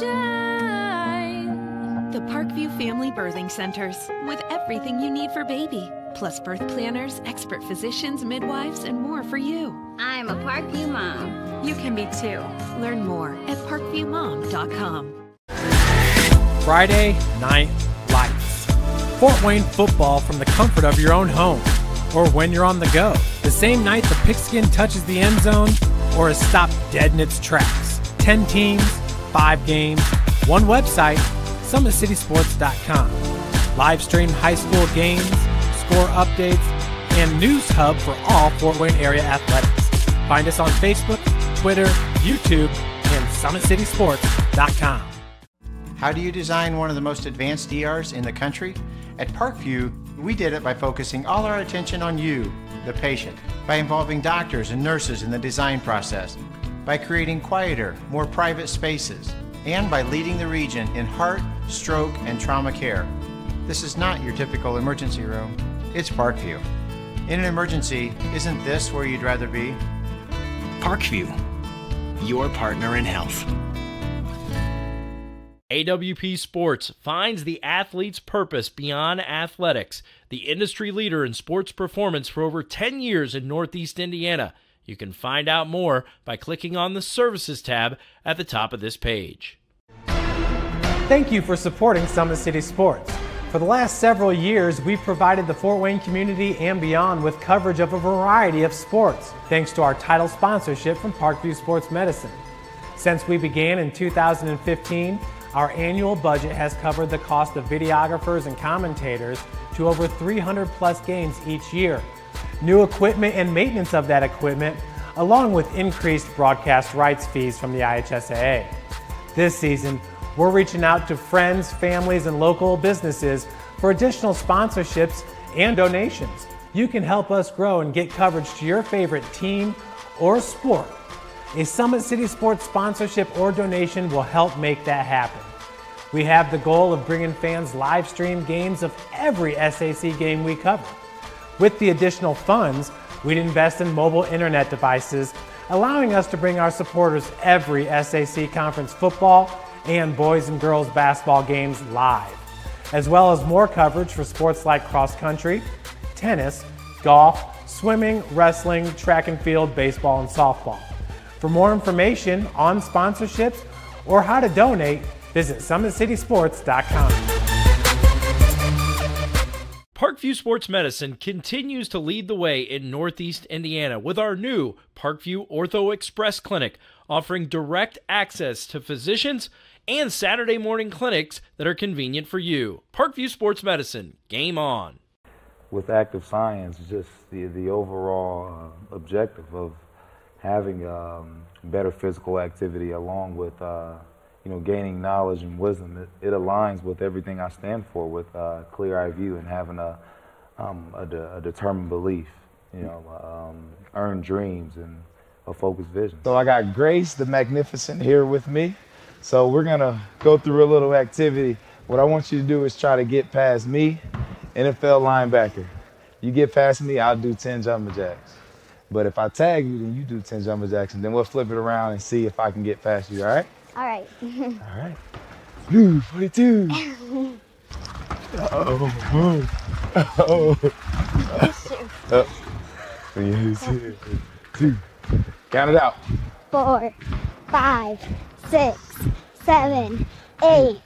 shine. The Parkview Family Birthing Centers, with everything you need for baby, plus birth planners, expert physicians, midwives, and more for you. I'm a Parkview mom. You can be too. Learn more at parkviewmom.com. Friday Night Lights. Fort Wayne football from the comfort of your own home, or when you're on the go. The same night the pigskin touches the end zone, or is stopped dead in its tracks. 10 teams, 5 games, one website, summitcitysports.com. Live stream high school games, score updates, and news hub for all Fort Wayne area athletics. Find us on Facebook, Twitter, YouTube, and summitcitysports.com. How do you design one of the most advanced ERs in the country? At Parkview, we did it by focusing all our attention on you, the patient, by involving doctors and nurses in the design process, by creating quieter, more private spaces, and by leading the region in heart, stroke, and trauma care. This is not your typical emergency room. It's Parkview. In an emergency, isn't this where you'd rather be? Parkview, your partner in health. AWP Sports finds the athlete's purpose beyond athletics. The industry leader in sports performance for over 10 years in Northeast Indiana. You can find out more by clicking on the Services tab at the top of this page. Thank you for supporting Summit City Sports. For the last several years, we've provided the Fort Wayne community and beyond with coverage of a variety of sports, thanks to our title sponsorship from Parkview Sports Medicine. Since we began in 2015, our annual budget has covered the cost of videographers and commentators to over 300 plus games each year. New equipment and maintenance of that equipment, along with increased broadcast rights fees from the IHSAA. This season, we're reaching out to friends, families, and local businesses for additional sponsorships and donations. You can help us grow and get coverage to your favorite team or sport. A Summit City Sports sponsorship or donation will help make that happen. We have the goal of bringing fans live stream games of every SAC game we cover. With the additional funds, we'd invest in mobile internet devices, allowing us to bring our supporters every SAC conference football and boys and girls basketball games live, as well as more coverage for sports like cross country, tennis, golf, swimming, wrestling, track and field, baseball, and softball. For more information on sponsorships or how to donate, visit summitcitysports.com. Parkview Sports Medicine continues to lead the way in Northeast Indiana with our new Parkview Ortho Express Clinic, offering direct access to physicians and Saturday morning clinics that are convenient for you. Parkview Sports Medicine, game on. With active science, just the overall objective of having better physical activity along with gaining knowledge and wisdom, it aligns with everything I stand for, with clear-eye view and having a determined belief, earned dreams and a focused vision. So I got Grace the Magnificent here with me. So we're gonna go through a little activity. What I want you to do is try to get past me, NFL linebacker. You get past me, I'll do 10 jumping jacks. But if I tag you, then you do 10 jumping jacks, and then we'll flip it around and see if I can get past you, all right? All right. All right. Blue 42. Oh. 3, 2. Count it out. 4, 5, 6, 7, 8,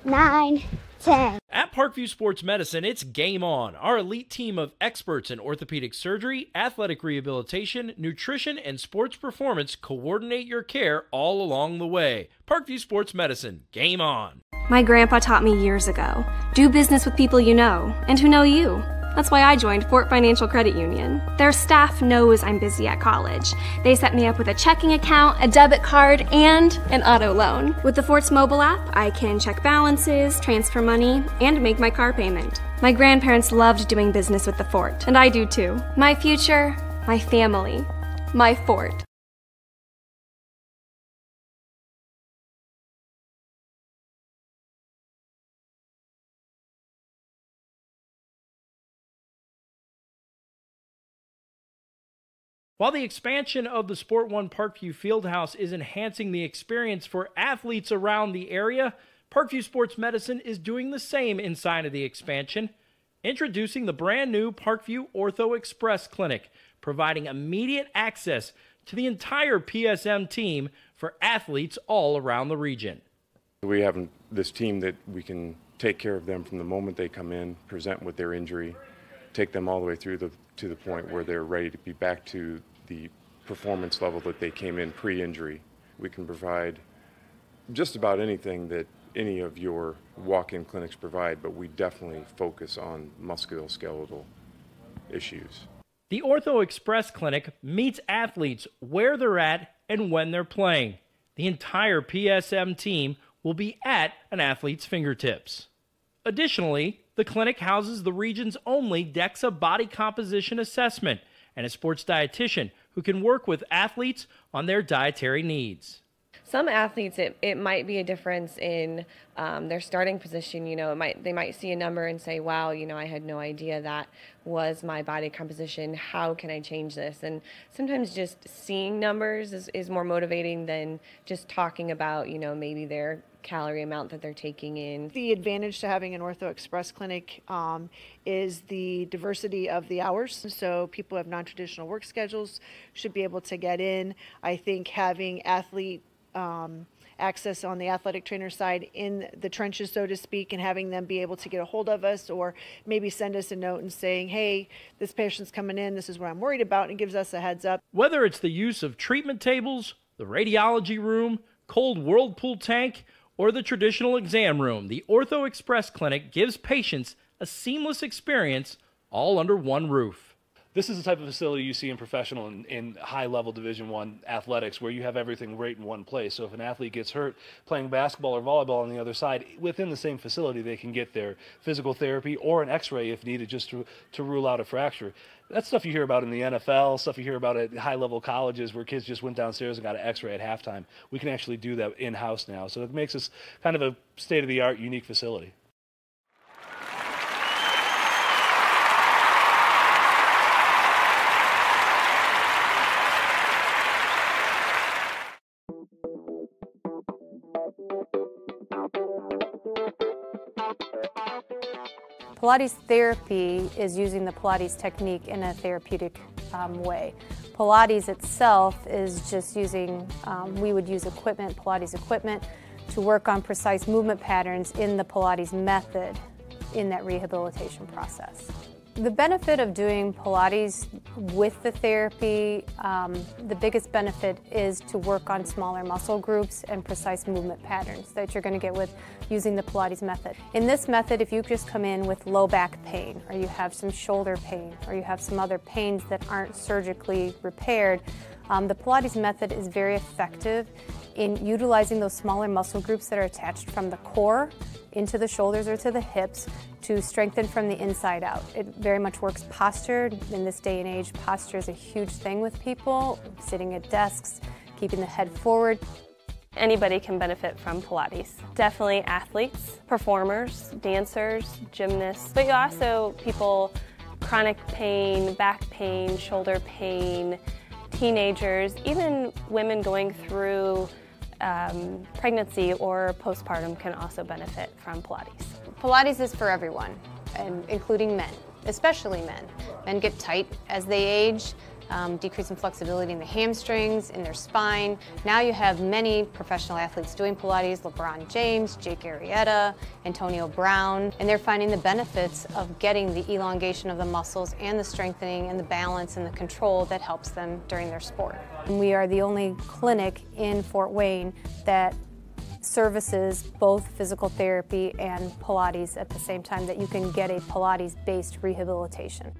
9, 10. At Parkview Sports Medicine, it's game on. Our elite team of experts in orthopedic surgery, athletic rehabilitation, nutrition, and sports performance coordinate your care all along the way. Parkview Sports Medicine, game on. My grandpa taught me years ago, do business with people you know and who know you. That's why I joined Fort Financial Credit Union. Their staff knows I'm busy at college. They set me up with a checking account, a debit card, and an auto loan. With the Fort's mobile app, I can check balances, transfer money, and make my car payment. My grandparents loved doing business with the Fort, and I do too. My future, my family, my Fort. While the expansion of the Sport One Parkview Fieldhouse is enhancing the experience for athletes around the area, Parkview Sports Medicine is doing the same inside of the expansion, introducing the brand new Parkview Ortho Express Clinic, providing immediate access to the entire PSM team for athletes all around the region. We have this team that we can take care of them from the moment they come in, present with their injury, take them all the way through to the point where they're ready to be back to the performance level that they came in pre-injury. We can provide just about anything that any of your walk-in clinics provide, but we definitely focus on musculoskeletal issues. The Ortho Express Clinic meets athletes where they're at and when they're playing. The entire PSM team will be at an athlete's fingertips. Additionally, the clinic houses the region's only DEXA body composition assessment and a sports dietitian who can work with athletes on their dietary needs. Some athletes, it might be a difference in their starting position. They might see a number and say, wow, I had no idea that was my body composition. How can I change this? And sometimes just seeing numbers is more motivating than just talking about, maybe their calorie amount that they're taking in. The advantage to having an Ortho Express clinic is the diversity of the hours. So people who have non-traditional work schedules should be able to get in. I think having athlete access on the athletic trainer side in the trenches, so to speak, and having them be able to get a hold of us or maybe send us a note and saying, hey, this patient's coming in, this is what I'm worried about, and gives us a heads up. Whether it's the use of treatment tables, the radiology room, cold whirlpool tank, or the traditional exam room, the Ortho Express Clinic gives patients a seamless experience all under one roof. This is the type of facility you see in professional and high-level Division I athletics where you have everything right in one place. So if an athlete gets hurt playing basketball or volleyball on the other side, within the same facility they can get their physical therapy or an x-ray if needed just to rule out a fracture. That's stuff you hear about in the NFL, stuff you hear about at high-level colleges where kids just went downstairs and got an x-ray at halftime. We can actually do that in-house now. So it makes us kind of a state-of-the-art, unique facility. Pilates therapy is using the Pilates technique in a therapeutic way. Pilates itself is just using, we would use equipment, Pilates equipment, to work on precise movement patterns in the Pilates method in that rehabilitation process. The benefit of doing Pilates with the therapy, the biggest benefit is to work on smaller muscle groups and precise movement patterns that you're going to get with using the Pilates method. In this method, if you just come in with low back pain, or you have some shoulder pain, or you have some other pains that aren't surgically repaired, the Pilates method is very effective in utilizing those smaller muscle groups that are attached from the core into the shoulders or to the hips to strengthen from the inside out. It very much works posture. In this day and age, posture is a huge thing with people, sitting at desks, keeping the head forward. Anybody can benefit from Pilates. Definitely athletes, performers, dancers, gymnasts, but also people, chronic pain, back pain, shoulder pain, teenagers, even women going through pregnancy or postpartum can also benefit from Pilates. Pilates is for everyone, and including men, especially men. Men get tight as they age, decrease in flexibility in the hamstrings, in their spine. Now you have many professional athletes doing Pilates, LeBron James, Jake Arrieta, Antonio Brown, and they're finding the benefits of getting the elongation of the muscles and the strengthening and the balance and the control that helps them during their sport. And we are the only clinic in Fort Wayne that services both physical therapy and Pilates at the same time, that you can get a Pilates-based rehabilitation.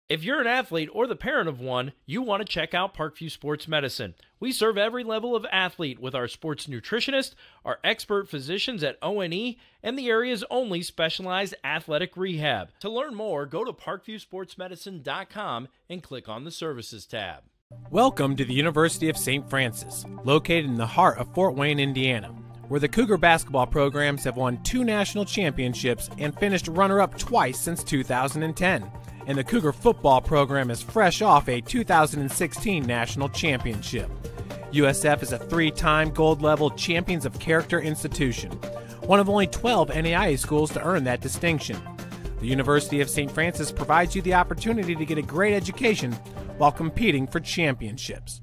If you're an athlete or the parent of one, you want to check out Parkview Sports Medicine. We serve every level of athlete with our sports nutritionist, our expert physicians at O&E, and the area's only specialized athletic rehab. To learn more, go to parkviewsportsmedicine.com and click on the Services tab. Welcome to the University of St. Francis, located in the heart of Fort Wayne, Indiana, where the Cougar basketball programs have won 2 national championships and finished runner-up twice since 2010. and the Cougar football program is fresh off a 2016 national championship. USF is a 3-time gold-level Champions of Character institution, one of only 12 NAIA schools to earn that distinction. The University of St. Francis provides you the opportunity to get a great education while competing for championships.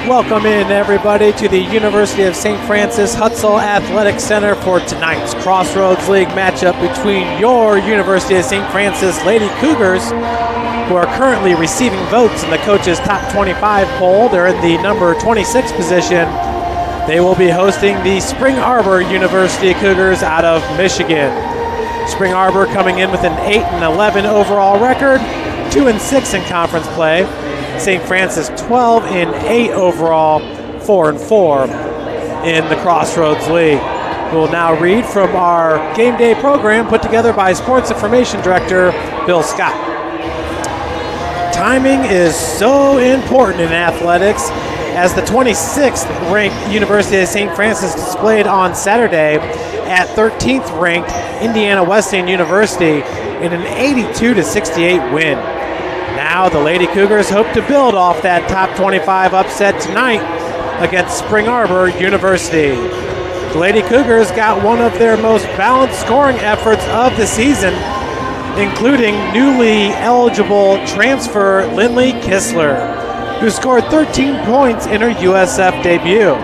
Welcome in, everybody, to the University of St. Francis Hutzel Athletic Center for tonight's Crossroads League matchup between your University of St. Francis Lady Cougars, who are currently receiving votes in the coach's top 25 poll. They're in the number 26 position. They will be hosting the Spring Arbor University Cougars out of Michigan. Spring Arbor coming in with an 8-11 overall record, 2-6 in conference play. St. Francis 12-8 overall, 4-4 in the Crossroads League. We'll now read from our game day program put together by Sports Information Director Bill Scott. Timing is so important in athletics, as the 26th ranked University of St. Francis displayed on Saturday at 13th ranked Indiana Wesleyan University in an 82-68 win. Now the Lady Cougars hope to build off that top 25 upset tonight against Spring Arbor University. The Lady Cougars got one of their most balanced scoring efforts of the season, including newly eligible transfer Lindley Kistler, who scored 13 points in her USF debut.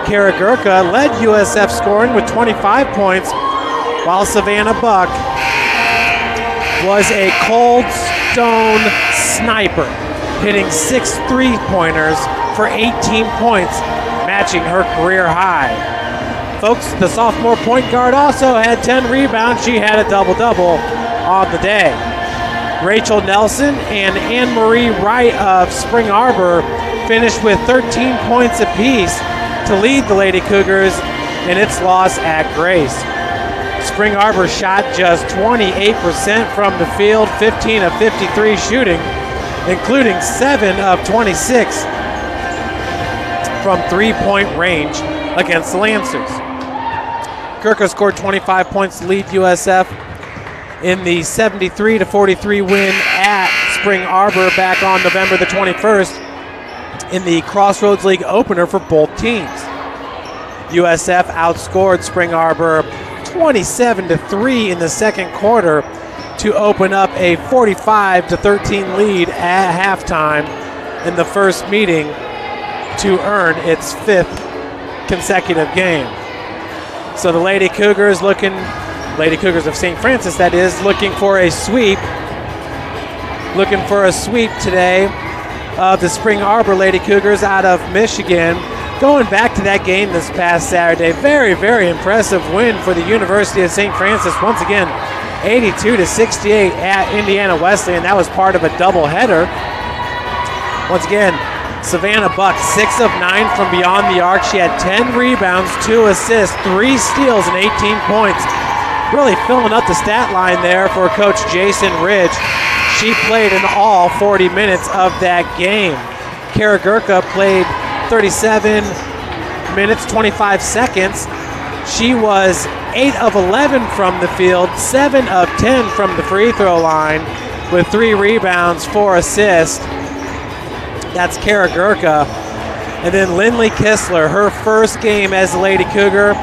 Kara Gurka led USF scoring with 25 points, while Savannah Buck was a cold stone sniper, hitting 6 3-pointers for 18 points, matching her career high. Folks, the sophomore point guard also had 10 rebounds. She had a double-double on the day. Rachel Nelson and Anne-Marie Wright of Spring Arbor finished with 13 points apiece to lead the Lady Cougars in its loss at Grace. Spring Arbor shot just 28% from the field, 15 of 53 shooting, including 7 of 26 from three-point range against the Lancers. Gurka scored 25 points to lead USF in the 73-43 win at Spring Arbor back on November the 21st in the Crossroads League opener for both teams. USF outscored Spring Arbor 27-3 in the second quarter to open up a 45-13 lead at halftime in the first meeting to earn its 5th consecutive game. So the Lady Cougars of St. Francis, that is, looking for a sweep today of the Spring Arbor Lady Cougars out of Michigan. Going back to that game this past Saturday, very, very impressive win for the University of St. Francis. Once again, 82-68 at Indiana Wesleyan. That was part of a doubleheader. Once again, Savannah Buck, 6 of 9 from beyond the arc. She had 10 rebounds, 2 assists, 3 steals, and 18 points. Really filling up the stat line there for Coach Jason Ridge. She played in all 40 minutes of that game. Kara Gurka played 37 minutes, 25 seconds. She was 8 of 11 from the field, 7 of 10 from the free throw line with 3 rebounds, 4 assists. That's Kara Gurka. And then Lindley Kistler, her first game as a Lady Cougar.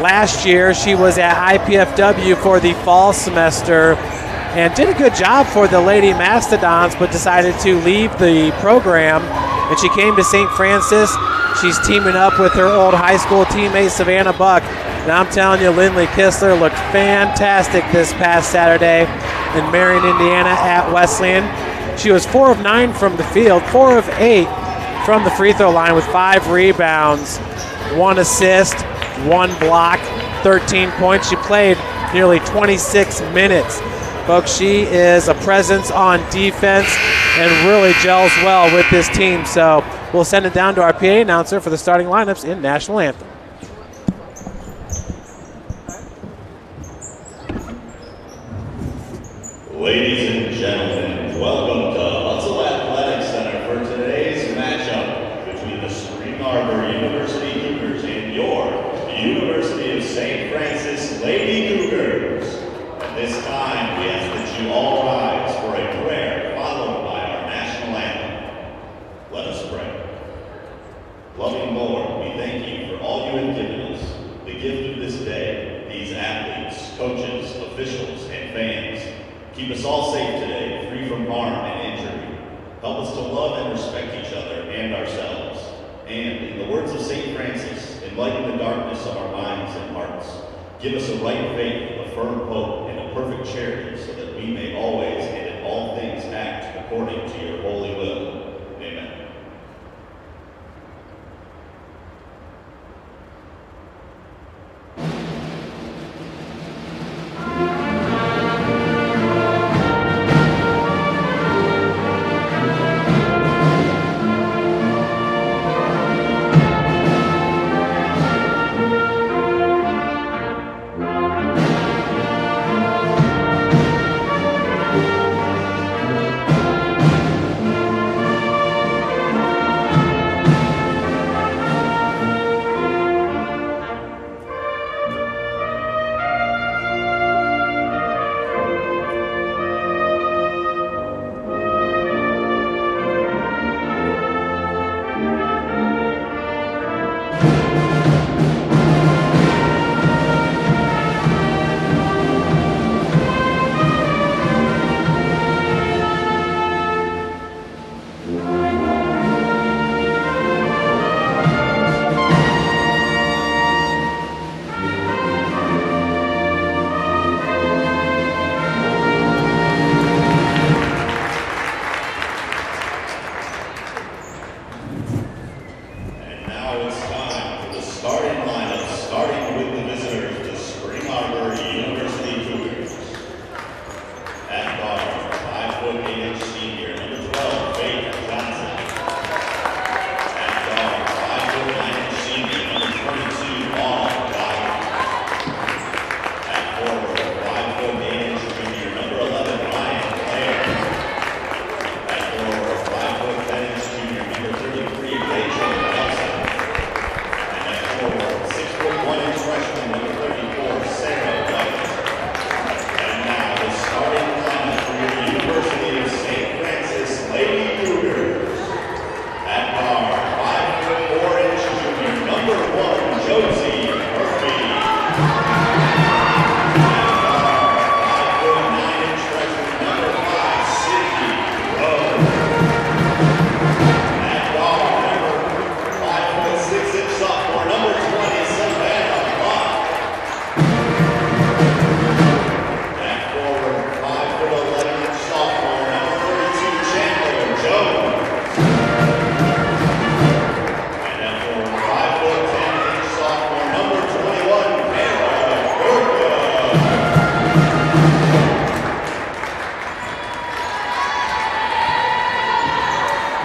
Last year, she was at IPFW for the fall semester and did a good job for the Lady Mastodons, but decided to leave the program. And she came to St. Francis. She's teaming up with her old high school teammate, Savannah Buck. And I'm telling you, Lindley Kistler looked fantastic this past Saturday in Marion, Indiana at Wesleyan. She was 4 of 9 from the field, 4 of 8 from the free throw line with 5 rebounds, 1 assist, 1 block, 13 points. She played nearly 26 minutes. Folks, she is a presence on defense and really gels well with this team. So we'll send it down to our PA announcer for the starting lineups in National Anthem. Ladies and gentlemen, welcome to Hutzel Athletic Center for today's matchup between the Spring Arbor University Cougars and your University of St. Francis Lady Cougars. At this time, we ask that you Loving Lord, we thank you for all you have given us, the gift of this day, these athletes, coaches, officials, and fans. Keep us all safe today, free from harm and injury. Help us to love and respect each other and ourselves. And, in the words of St. Francis, enlighten the darkness of our minds and hearts. Give us a right faith, a firm hope, and a perfect charity, so that we may always and in all things act according to your holy will. Amen.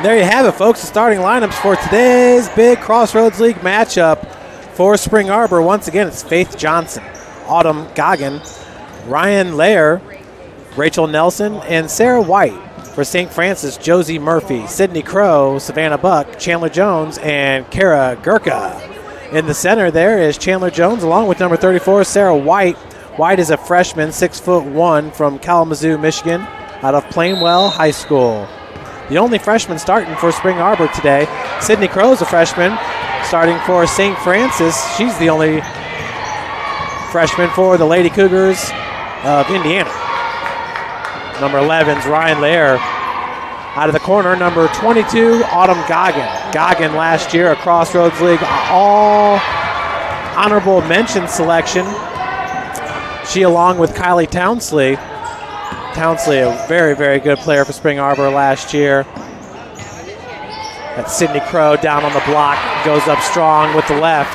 There you have it, folks, the starting lineups for today's big Crossroads League matchup for Spring Arbor. Once again, it's Faith Johnson, Autumn Goggin, Ryan Lair, Rachel Nelson, and Sarah White. For St. Francis, Josie Murphy, Sydney Crow, Savannah Buck, Chandler Jones, and Kara Gurka. In the center there is Chandler Jones along with number 34, Sarah White. White is a freshman, 6'1", from Kalamazoo, Michigan, out of Plainwell High School. The only freshman starting for Spring Arbor today. Sydney Crow is a freshman starting for St. Francis. She's the only freshman for the Lady Cougars of Indiana. Number 11's Ryan Lair. Out of the corner, number 22, Autumn Goggin. Goggin last year, a Crossroads League all honorable mention selection. She, along with Kylie Townsley, a very, very good player for Spring Arbor last year. That's Sydney Crow down on the block, goes up strong with the left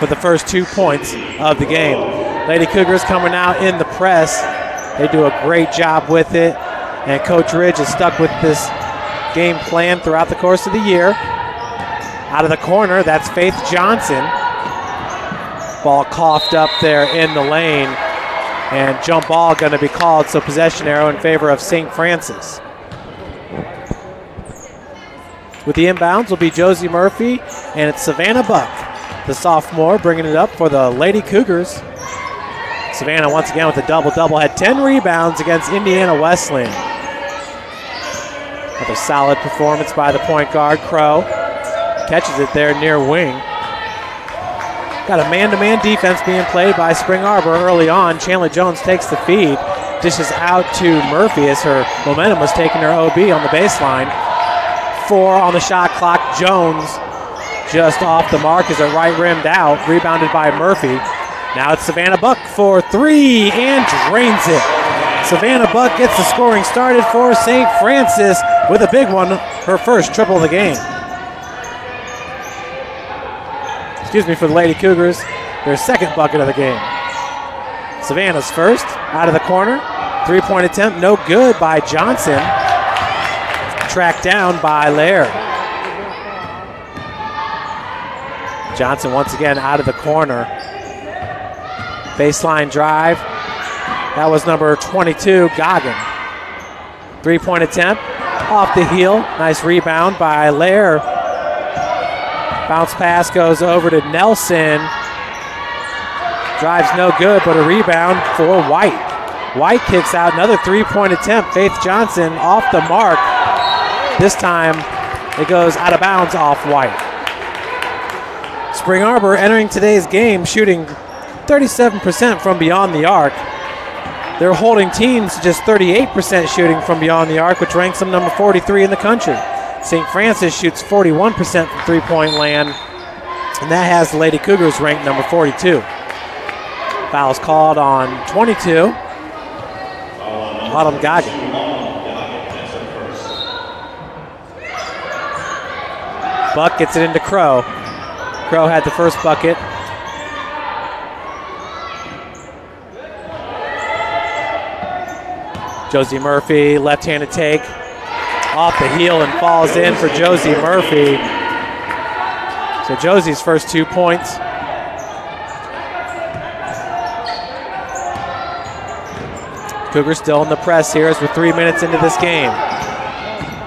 for the first 2 points of the game. Lady Cougars coming out in the press. They do a great job with it, and Coach Ridge has stuck with this game plan throughout the course of the year. Out of the corner, that's Faith Johnson. Ball coughed up there in the lane. And jump ball going to be called, so possession arrow in favor of St. Francis. With the inbounds will be Josie Murphy, and it's Savannah Buck, the sophomore, bringing it up for the Lady Cougars. Savannah once again with a double-double, had 10 rebounds against Indiana Wesleyan. Another solid performance by the point guard, Crow. catches it there near wing. Got a man-to-man defense being played by Spring Arbor early on. Chandler Jones takes the feed, dishes out to Murphy as her momentum was taking her OB on the baseline. 4 on the shot clock. Jones just off the mark as a right rimmed out, rebounded by Murphy. Now it's Savannah Buck for 3 and drains it. Savannah Buck gets the scoring started for St. Francis with a big one, her first triple of the game. For the Lady Cougars, their second bucket of the game. Savannah's first, out of the corner. 3-point attempt, no good by Johnson. Tracked down by Lair. Johnson once again out of the corner. Baseline drive. That was number 22, Goggin. 3-point attempt, off the heel. Nice rebound by Lair. Bounce pass goes over to Nelson. Drives no good, but a rebound for White. White kicks out another 3-point attempt. Faith Johnson off the mark. This time it goes out of bounds off White. Spring Arbor entering today's game shooting 37% from beyond the arc. They're holding teams to just 38% shooting from beyond the arc, which ranks them number 43 in the country. St. Francis shoots 41% from three-point land, and that has the Lady Cougars ranked number 42. Fouls called on 22. Autumn Goggin. Buck gets it into Crow. Crow had the first bucket. Josie Murphy, left-handed take. Off the heel and falls in for Josie Murphy. So Josie's first 2 points. Cougars still in the press here as we're 3 minutes into this game.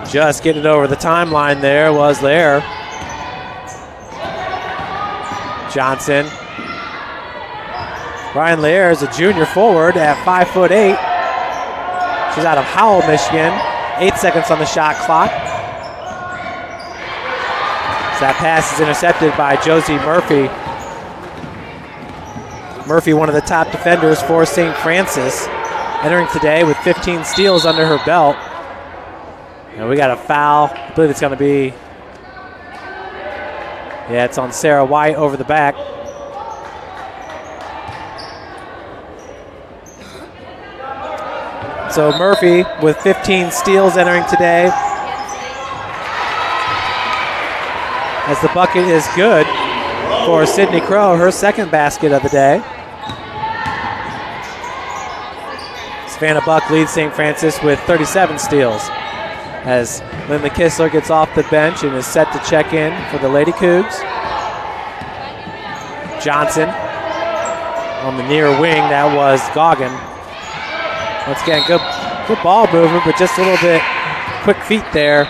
Just getting it over the timeline there was Lair. Johnson. Ryan Lair is a junior forward at 5'8". She's out of Howell, Michigan. 8 seconds on the shot clock. So that pass is intercepted by Josie Murphy. Murphy, one of the top defenders for St. Francis, entering today with 15 steals under her belt. And we got a foul. I believe it's going to be, yeah, it's on Sarah White over the back. So Murphy with 15 steals entering today. As the bucket is good for Sydney Crow, her second basket of the day. Savannah Buck leads St. Francis with 37 steals. As Lindley Kistler gets off the bench and is set to check in for the Lady Cougs. Johnson on the near wing, that was Goggin. Once again, good ball movement, but just a little bit quick feet there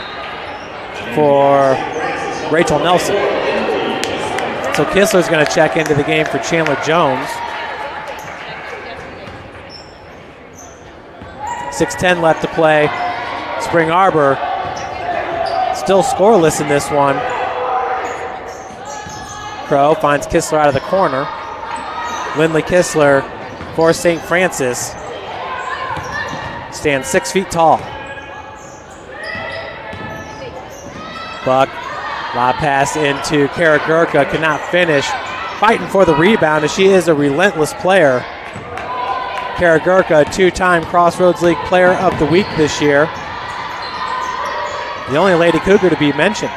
for Rachel Nelson. So Kistler's going to check into the game for Chandler Jones. 6:10 left to play. Spring Arbor still scoreless in this one. Crow finds Kistler out of the corner. Lindley Kistler for St. Francis stands 6 feet tall. Buck, lob pass into Kara Gurka, cannot finish. Fighting for the rebound as she is a relentless player. Kara Gurka, two-time Crossroads League Player of the Week this year. The only Lady Cougar to be mentioned.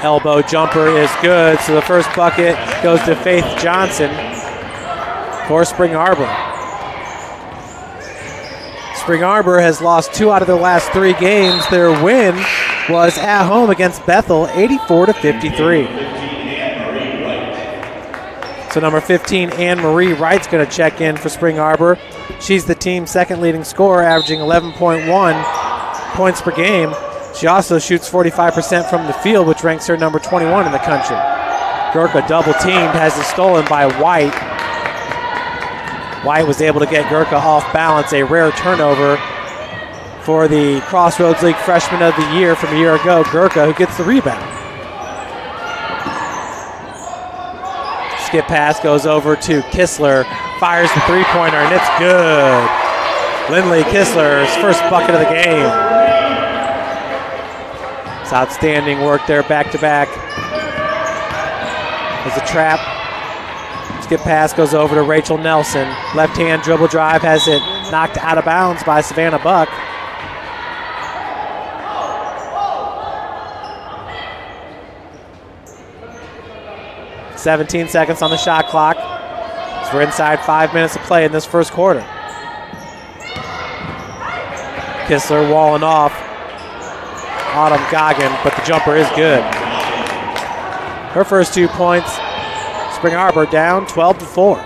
Elbow jumper is good, so the first bucket goes to Faith Johnson for Spring Arbor. Spring Arbor has lost 2 out of their last 3 games. Their win was at home against Bethel, 84-53. So number 15, Anne-Marie Wright's going to check in for Spring Arbor. She's the team's second leading scorer, averaging 11.1 points per game. She also shoots 45% from the field, which ranks her number 21 in the country. Gurka double teamed, has it stolen by White. White was able to get Gurka off balance, a rare turnover for the Crossroads League Freshman of the Year from a year ago, Gurka, who gets the rebound. Skip pass goes over to Kistler, fires the three-pointer, and it's good. Lindley Kistler's first bucket of the game. It's outstanding work there, back-to-back. There's a trap. Skip pass goes over to Rachel Nelson. Left-hand dribble drive has it knocked out of bounds by Savannah Buck. "17 seconds on the shot clock. So we're inside 5 minutes of play in this first quarter. Kistler walling off Autumn Goggin, but the jumper is good. Her first 2 points. Spring Arbor down 12-4.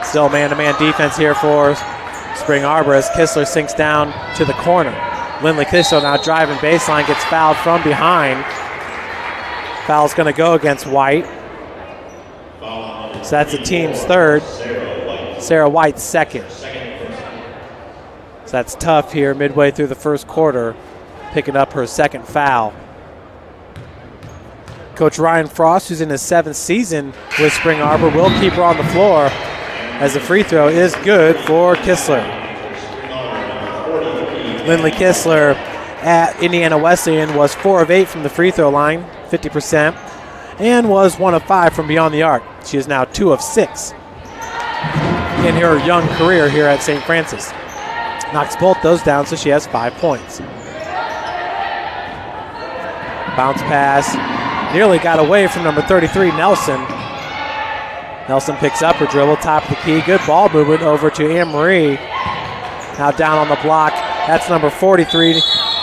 Still man-to-man defense here for Spring Arbor as Kistler sinks down to the corner. Lindley Kistler now driving baseline, gets fouled from behind. Foul's going to go against White. So that's the team's third. Sarah White's second. So that's tough here midway through the first quarter, picking up her second foul. Coach Ryan Frost, who's in his 7th season with Spring Arbor, will keep her on the floor as the free throw is good for Kistler. Lindley Kistler at Indiana Wesleyan was 4 of 8 from the free throw line, 50%, and was 1 of 5 from beyond the arc. She is now 2 of 6 in her young career here at St. Francis. Knocks both those down, so she has 5 points. Bounce pass. Nearly got away from number 33, Nelson. Nelson picks up her dribble, top of the key. Good ball movement over to Anne-Marie. Now down on the block. That's number 43,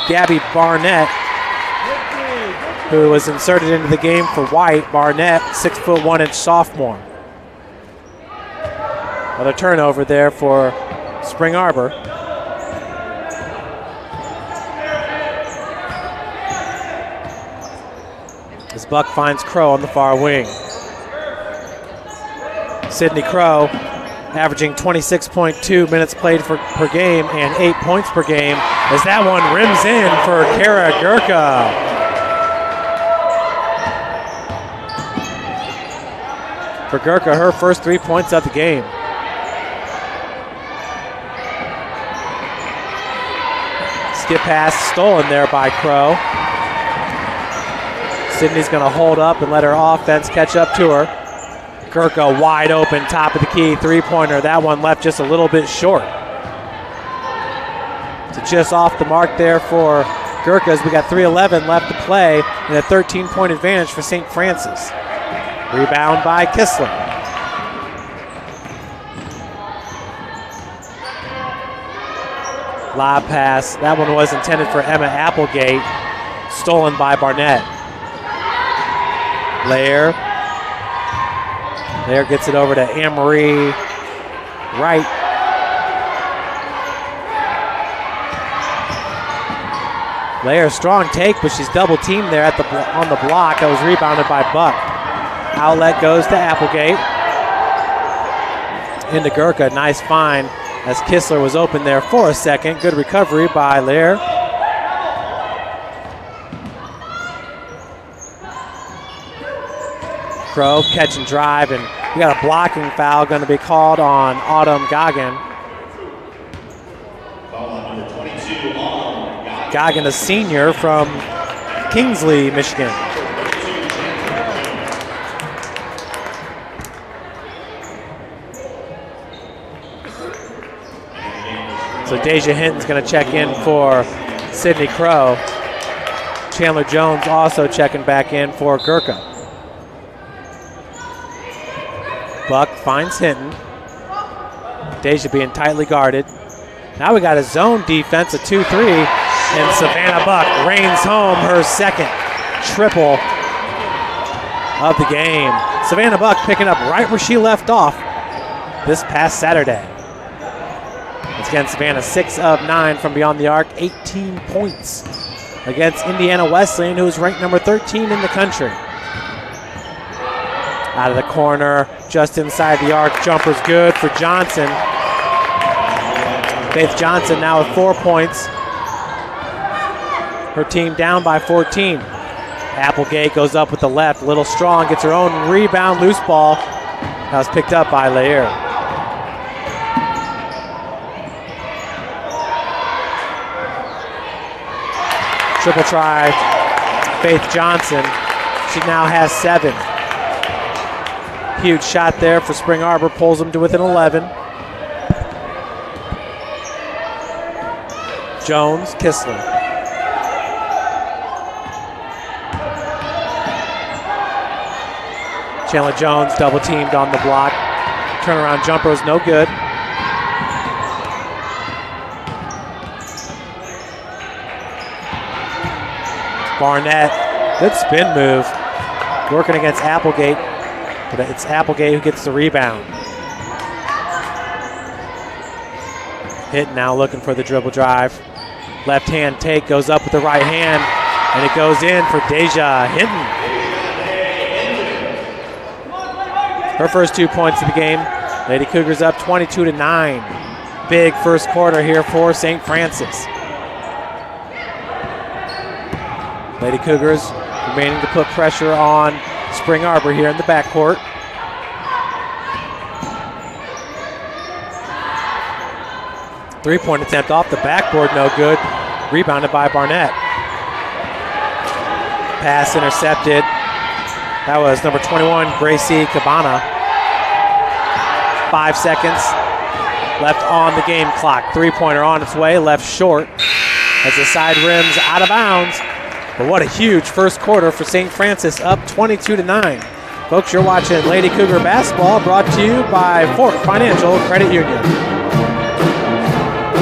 Gabby Barnett, who was inserted into the game for White. Barnett, 6'1" 1-inch sophomore. Another turnover there for Spring Arbor. As Buck finds Crow on the far wing. Sydney Crow averaging 26.2 minutes played per game and 8 points per game as that one rims in for Kara Gurka. For Gurka, her first 3 points of the game. Skip pass stolen there by Crow. Sydney's going to hold up and let her offense catch up to her. Gurka wide open, top of the key, three-pointer. That one left just a little bit short. So just off the mark there for Gurka as we got 3:11 left to play and a 13-point advantage for St. Francis. Rebound by Kistler. Lob pass. That one was intended for Emma Applegate. Stolen by Barnett. Lair gets it over to Anne-Marie Wright. Lair, strong take, but she's double teamed there on the block. That was rebounded by Buck. Outlet goes to Applegate. Into Gurka, nice find as Kistler was open there for a second. Good recovery by Lair. Crow catch and drive, and we got a blocking foul going to be called on Autumn Goggin. Goggin, a senior from Kingsley, Michigan. So Deja Hinton's going to check in for Sydney Crow. Chandler Jones also checking back in for Gurka. Buck finds Hinton. Deja being tightly guarded. Now we got a zone defense, a 2-3, and Savannah Buck reigns home her second triple of the game. Savannah Buck picking up right where she left off this past Saturday. Once again, Savannah 6 of 9 from beyond the arc, 18 points against Indiana Wesleyan, who is ranked number 13 in the country. Out of the corner, just inside the arc, jumper's good for Johnson. Faith Johnson now with 4 points. Her team down by 14. Applegate goes up with the left, a little strong, gets her own rebound, loose ball. That was picked up by Lair. Triple try, Faith Johnson. She now has 7. Huge shot there for Spring Arbor, pulls them to within 11. Jones, Kistler. Chandler Jones double teamed on the block. Turnaround jumper was no good. Barnett, good spin move. Working against Applegate, but it's Applegate who gets the rebound. Hinton now looking for the dribble drive. Left hand take, goes up with the right hand, and it goes in for Deja Hinton. Her first 2 points of the game. Lady Cougars up 22-9. Big first quarter here for St. Francis. Lady Cougars remaining to put pressure on Spring Arbor here in the backcourt. Three-point attempt off the backboard, no good. Rebounded by Barnett. Pass intercepted. That was number 21, Gracie Cabana. 5 seconds left on the game clock. Three-pointer on its way, left short as the side rim's out of bounds. But what a huge first quarter for St. Francis, up 22-9. Folks, you're watching Lady Cougar basketball, brought to you by Fort Financial Credit Union.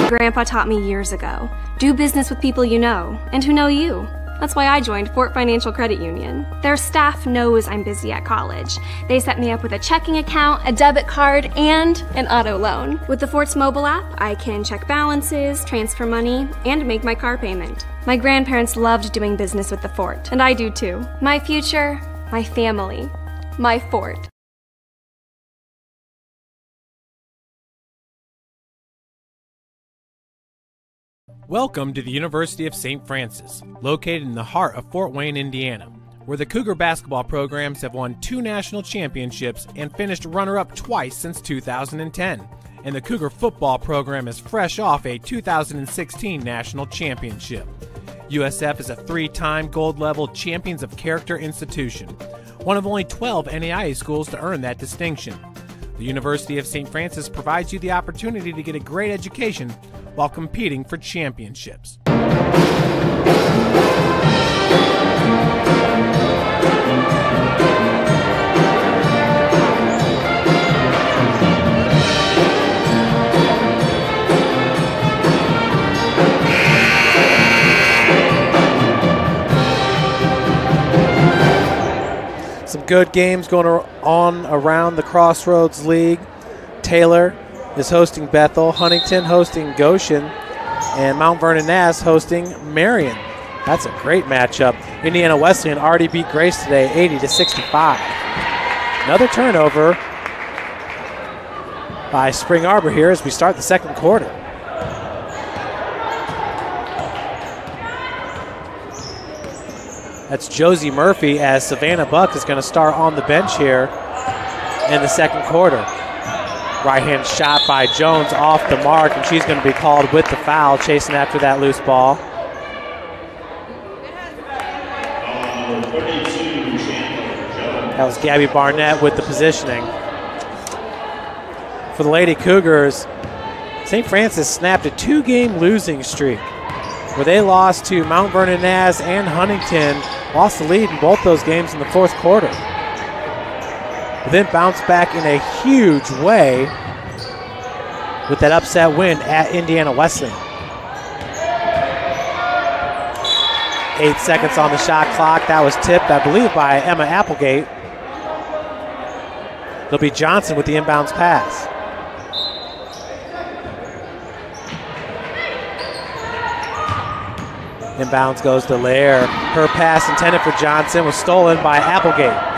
Grandpa taught me years ago, do business with people you know and who know you. That's why I joined Fort Financial Credit Union. Their staff knows I'm busy at college. They set me up with a checking account, a debit card, and an auto loan. With the Fort's mobile app, I can check balances, transfer money, and make my car payment. My grandparents loved doing business with the Fort, and I do too. My future, my family, my Fort. Welcome to the University of St. Francis, located in the heart of Fort Wayne, Indiana, where the Cougar basketball programs have won 2 national championships and finished runner-up twice since 2010. And the Cougar football program is fresh off a 2016 national championship. USF is a 3-time gold-level Champions of Character institution, one of only 12 NAIA schools to earn that distinction. The University of St. Francis provides you the opportunity to get a great education while competing for championships. Some good games going on around the Crossroads League. Taylor is hosting Bethel, Huntington hosting Goshen, and Mount Vernon Nass hosting Marion. That's a great matchup. Indiana Wesleyan already beat Grace today, 80-65. Another turnover by Spring Arbor here as we start the second quarter. That's Josie Murphy, as Savannah Buck is going to start on the bench here in the second quarter. Right-hand shot by Jones off the mark, and she's going to be called with the foul, chasing after that loose ball. That was Gabby Barnett with the positioning. For the Lady Cougars, St. Francis snapped a 2-game losing streak where they lost to Mount Vernon Nass and Huntington, lost the lead in both those games in the fourth quarter. But then bounced back in a huge way with that upset win at Indiana Wesleyan. 8 seconds on the shot clock. That was tipped, I believe, by Emma Applegate. It'll be Johnson with the inbounds pass. Inbounds goes to Lair. Her pass intended for Johnson was stolen by Applegate.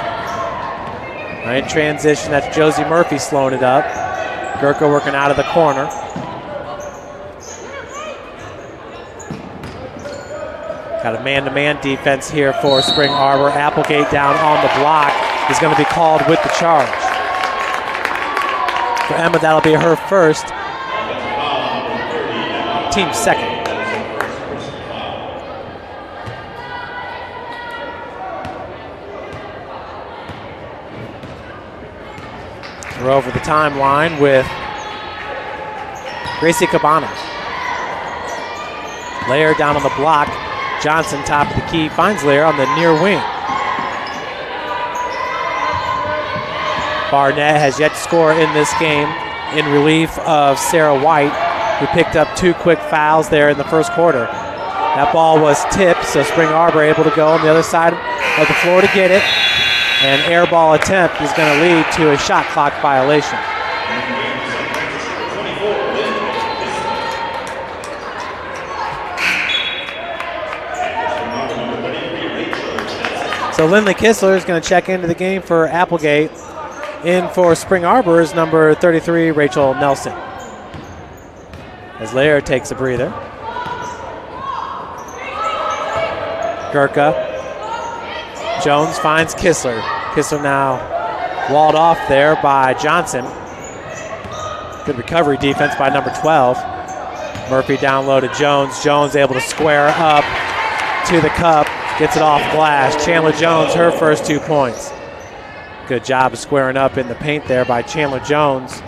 Right, in transition, that's Josie Murphy slowing it up. Gurka working out of the corner. Got a man-to-man defense here for Spring Arbor. Applegate down on the block is going to be called with the charge. For Emma, that'll be her first, team second. We're over the timeline with Gracie Cabana. Lair down on the block. Johnson, top of the key, finds Lair on the near wing. Barnett has yet to score in this game in relief of Sarah White, who picked up 2 quick fouls there in the first quarter. That ball was tipped, so Spring Arbor able to go on the other side of the floor to get it. An air ball attempt is going to lead to a shot clock violation. So Lindley Kistler is going to check into the game for Applegate. In for Spring Arbor is number 33, Rachel Nelson. As Lair takes a breather. Gurka. Jones finds Kistler. Kistler now walled off there by Johnson. Good recovery defense by number 12. Murphy down low to Jones. Jones able to square up to the cup. Gets it off glass. Chandler Jones, her first 2 points. Good job of squaring up in the paint there by Chandler Jones.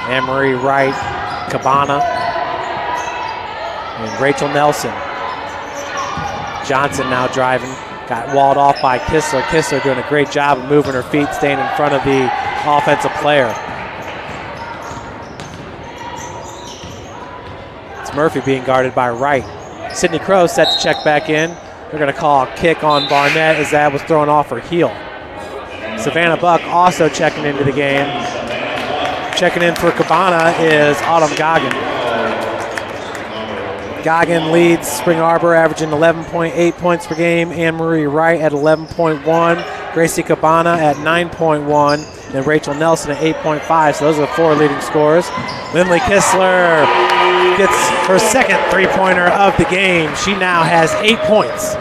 Anne-Marie Wright, Cabana, and Rachel Nelson. Johnson now driving. Got walled off by Kistler. Kistler doing a great job of moving her feet, staying in front of the offensive player. Murphy being guarded by Wright. Sydney Crow set to check back in. They're going to call a kick on Barnett as that was thrown off her heel. Savannah Buck also checking into the game. Checking in for Cabana is Autumn Goggin. Goggin leads Spring Arbor, averaging 11.8 points per game. Anne-Marie Wright at 11.1. Gracie Cabana at 9.1. And Rachel Nelson at 8.5. So those are the 4 leading scorers. Lindley Kistler gets her second three-pointer of the game. She now has 8 points.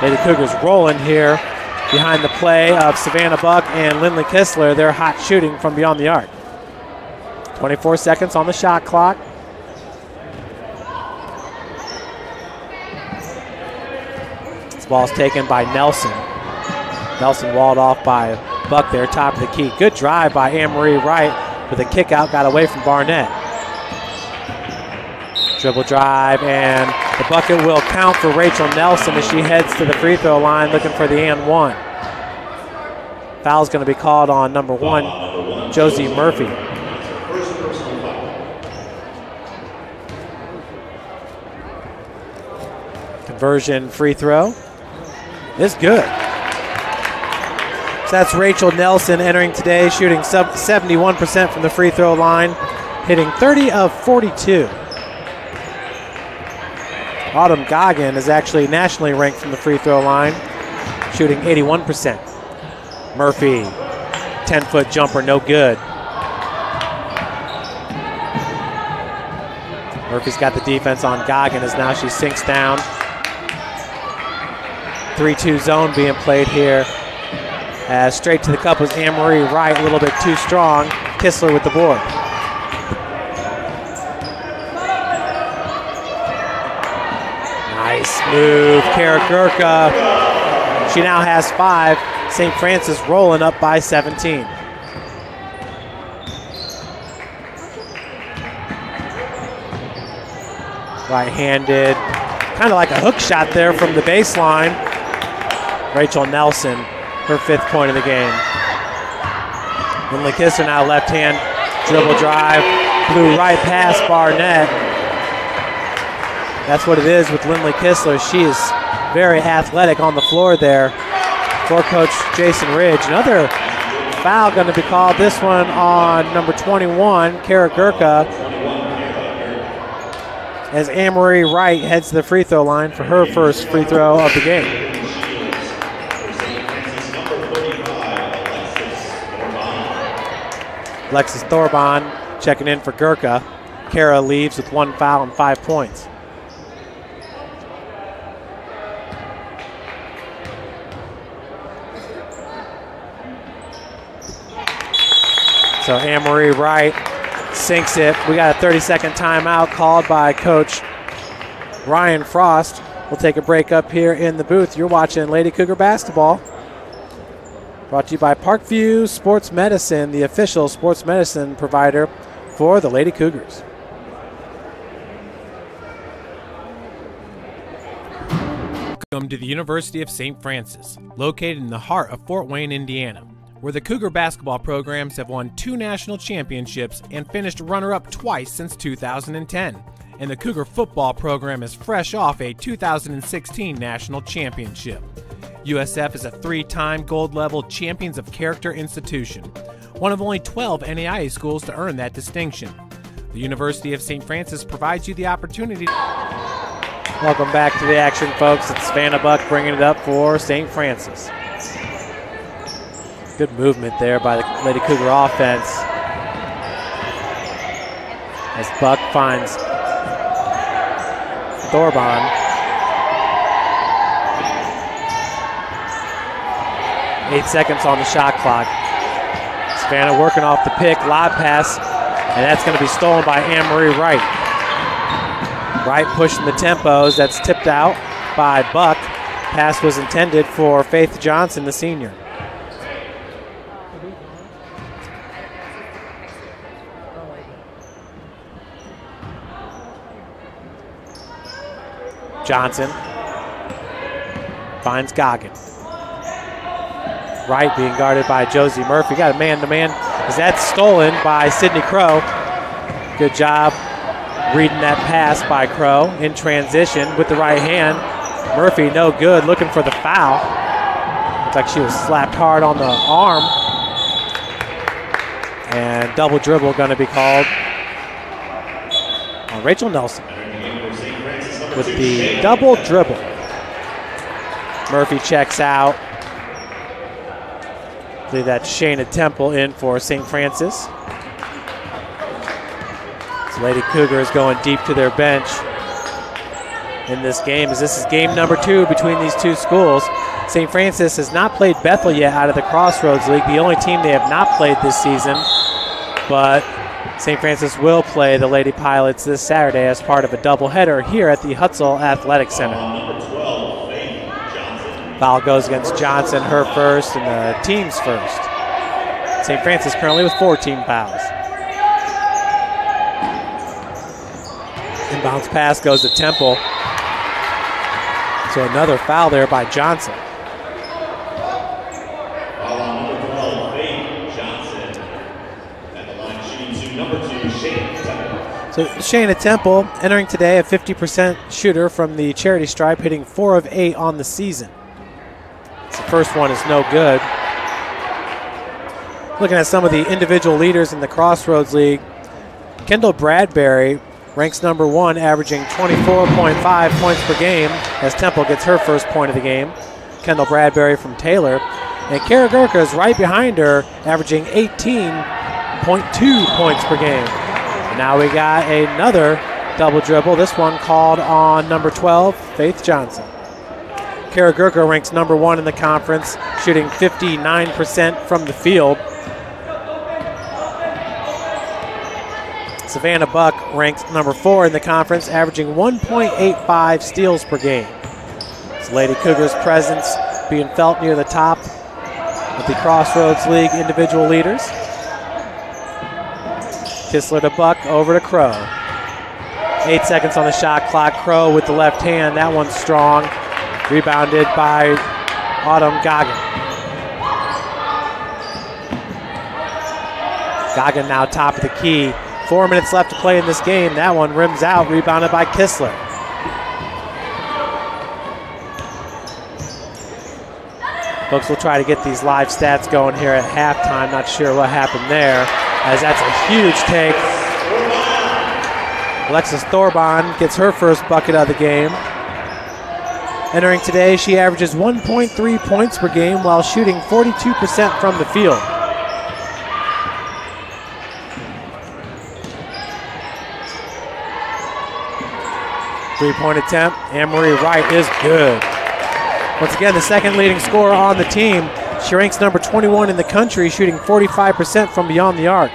Lady Cougars rolling here behind the play of Savannah Buck and Lindley Kistler. They're hot shooting from beyond the arc. 24 seconds on the shot clock. This ball's taken by Nelson. Nelson walled off by Buck there, top of the key. Good drive by Anne-Marie Wright with a kick out, got away from Barnett. Dribble drive, and the bucket will count for Rachel Nelson as she heads to the free throw line looking for the and one. Foul's going to be called on number 1, Josie Murphy. Conversion free throw is good. So that's Rachel Nelson entering today, shooting 71% from the free throw line, hitting 30 of 42. Autumn Goggin is actually nationally ranked from the free throw line, shooting 81%. Murphy, 10-foot jumper, no good. Murphy's got the defense on Goggin as now she sinks down. 3-2 zone being played here. As straight to the cup was Anne-Marie Wright, a little bit too strong. Kistler with the board. Nice move, Kara Gurka. She now has 5. St. Francis rolling up by 17. Right-handed, kind of like a hook shot there from the baseline. Rachel Nelson, her 5th point of the game. Lindley Kistler now left hand dribble drive, blew right past Barnett. That's what it is with Lindley Kistler. She is very athletic on the floor there for Coach Jason Ridge. Another foul going to be called, this one on number 21, Kara Gurka, as Anne-Marie Wright heads to the free throw line for her first free throw of the game. Alexis Thorbon Checking in for Gurkha. Kara leaves with 1 foul and 5 points. So Anne-Marie Wright sinks it. We got a 30-second timeout called by Coach Ryan Frost. We'll take a break up here in the booth. You're watching Lady Cougar basketball. Brought to you by Parkview Sports Medicine, the official sports medicine provider for the Lady Cougars. Welcome to the University of St. Francis, located in the heart of Fort Wayne, Indiana, where the Cougar basketball programs have won 2 national championships and finished runner-up twice since 2010. And the Cougar football program is fresh off a 2016 national championship. USF is a 3-time gold-level Champions of Character institution, one of only 12 NAIA schools to earn that distinction. The University of St. Francis provides you the opportunity. Welcome back to the action, folks. It's Vanna Buck bringing it up for St. Francis. Good movement there by the Lady Cougar offense. As Buck finds Thorban. 8 seconds on the shot clock. Savannah working off the pick, lob pass, and that's going to be stolen by Anne-Marie Wright. Wright pushing the tempos. That's tipped out by Buck. Pass was intended for Faith Johnson, the senior. Johnson finds Goggin. Wright being guarded by Josie Murphy. Got a man-to-man. Is that stolen by Sydney Crow? Good job reading that pass by Crow in transition with the right hand. Murphy no good, looking for the foul. Looks like she was slapped hard on the arm. And double dribble going to be called on Rachel Nelson with the double dribble. Murphy checks out. I believe that's Shayna Temple in for St. Francis. So Lady Cougars going deep to their bench in this game, as this is game number 2 between these two schools. St. Francis has not played Bethel yet out of the Crossroads League, the only team they have not played this season. But St. Francis will play the Lady Pilots this Saturday as part of a doubleheader here at the Hutzel Athletic Center. Foul goes against Johnson, her first, and the team's first. St. Francis currently with 14 fouls. Inbounds pass goes to Temple. So another foul there by Johnson. So Shayna Temple entering today a 50% shooter from the charity stripe, hitting 4 of 8 on the season. The first one is no good. Looking at some of the individual leaders in the Crossroads League, Kendall Bradbury ranks number 1, averaging 24.5 points per game as Temple gets her first point of the game. Kendall Bradbury from Taylor. And Kara Gurkha is right behind her, averaging 18.2 points per game. And now we got another double dribble, this one called on number 12, Faith Johnson. Kara Gurkha ranks number 1 in the conference, shooting 59% from the field. Savannah Buck ranks number 4 in the conference, averaging 1.85 steals per game. It's Lady Cougars' presence being felt near the top of the Crossroads League individual leaders. Kistler to Buck, over to Crow. 8 seconds on the shot clock. Crow with the left hand, that one's strong. Rebounded by Autumn Goggin. Goggin now top of the key. 4 minutes left to play in this game. That one rims out, rebounded by Kistler. Folks will try to get these live stats going here at halftime. Not sure what happened there, as that's a huge take. Alexis Thorban gets her first bucket of the game. Entering today, she averages 1.3 points per game while shooting 42% from the field. Three-point attempt. Anne-Marie Wright is good. Once again, the second leading scorer on the team. She ranks number 21 in the country, shooting 45% from beyond the arc.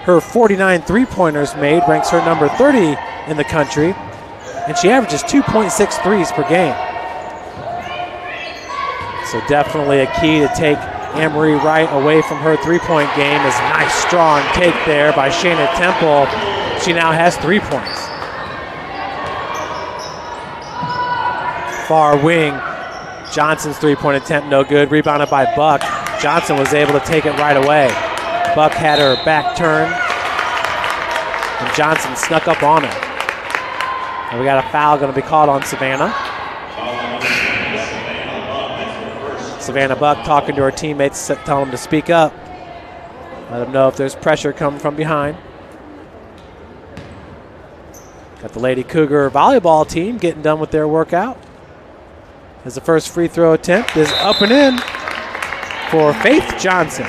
Her 49 three-pointers made ranks her number 30 in the country, and she averages 2.6 threes per game. So definitely a key to take Anne-Marie Wright away from her three-point game is a nice, strong take there by Shayna Temple. She now has 3 points. Far wing, Johnson's three-point attempt no good, rebounded by Buck. Johnson was able to take it right away. Buck had her back turned, and Johnson snuck up on her. And we got a foul going to be called on Savannah. Savannah Buck talking to her teammates, telling them to speak up. Let them know if there's pressure coming from behind. Got the Lady Cougar volleyball team getting done with their workout. As the first free throw attempt is up and in for Faith Johnson.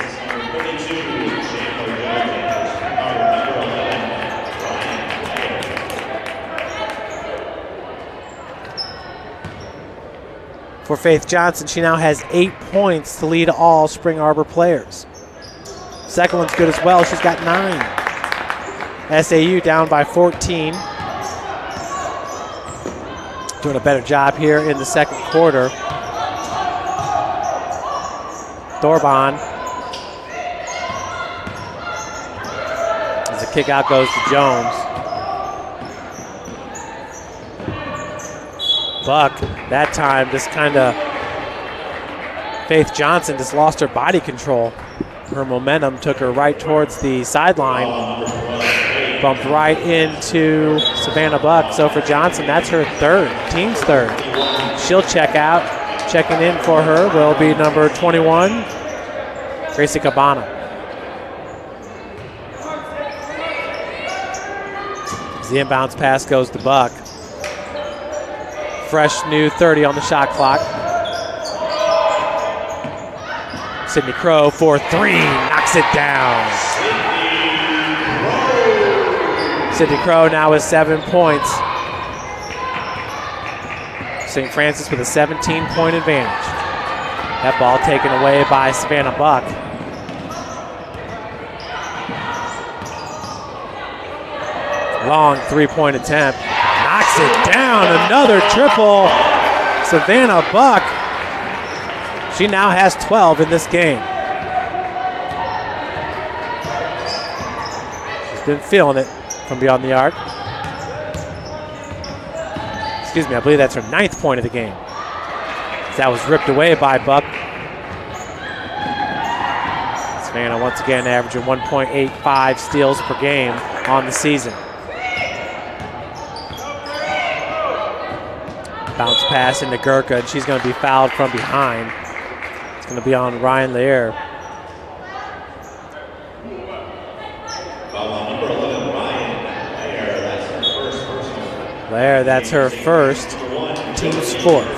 For Faith Johnson, she now has 8 points to lead all Spring Arbor players. Second one's good as well. She's got 9. SAU down by 14. Doing a better job here in the second quarter. Thorban. As the kick out goes to Jones. Buck, that time, just kind of, Faith Johnson just lost her body control. Her momentum took her right towards the sideline. Bumped right into Savannah Buck. So for Johnson, that's her third, team's third. She'll check out. Checking in for her will be number 21, Gracie Cabana. As the inbounds pass goes to Buck. Fresh new 30 on the shot clock. Sydney Crow for 3, knocks it down. Sydney Crow now with 7 points. St. Francis with a 17-point advantage. That ball taken away by Savannah Buck. Long three-point attempt. Knocks it down, another triple. Savannah Buck. She now has 12 in this game. She's been feeling it from beyond the arc. Excuse me, I believe that's her 9th point of the game. That was ripped away by Buck. Savannah once again averaging 1.85 steals per game on the season. Bounce pass into Gurka, and she's going to be fouled from behind. It's going to be on Ryan Lair. Lair, that's her first, team's 4th.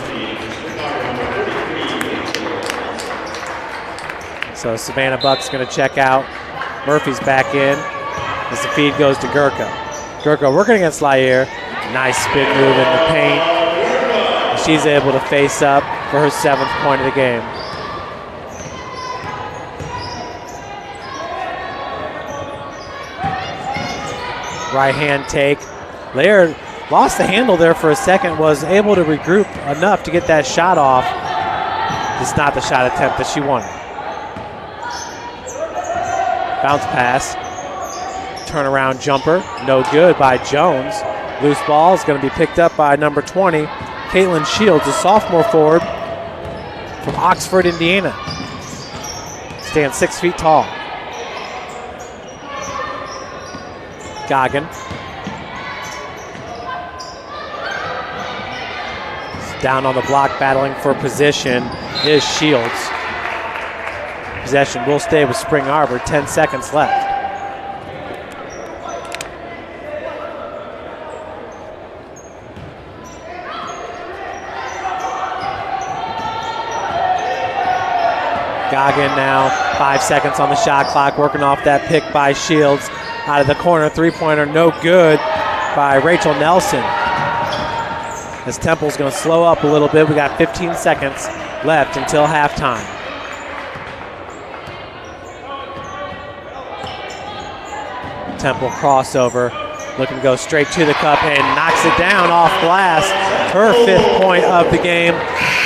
So Savannah Buck's going to check out. Murphy's back in as the feed goes to Gurka. Gurka working against Lair. Nice spin move in the paint. She's able to face up for her 7th point of the game. Right hand take. Lair lost the handle there for a second, was able to regroup enough to get that shot off. It's not the shot attempt that she wanted. Bounce pass. Turnaround jumper. No good by Jones. Loose ball is going to be picked up by number 20. Caitlin Shields, a sophomore forward from Oxford, Indiana. Stands 6 feet tall. Goggin. Down on the block, battling for position is Shields. Possession will stay with Spring Arbor, 10 seconds left. Goggin now, 5 seconds on the shot clock, working off that pick by Shields. Out of the corner, three-pointer, no good by Rachel Nelson. as Temple's going to slow up a little bit. We got 15 seconds left until halftime. Temple crossover, looking to go straight to the cup and knocks it down off glass. Her 5th point of the game.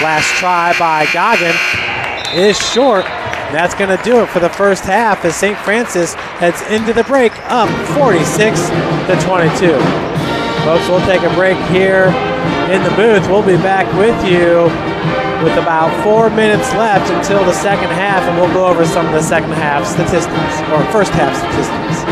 Last try by Goggin is short. That's going to do it for the first half as St. Francis heads into the break up 46-22. Folks, we'll take a break here in the booth. We'll be back with you with about 4 minutes left until the second half, and we'll go over some of the second half statistics, or first half statistics.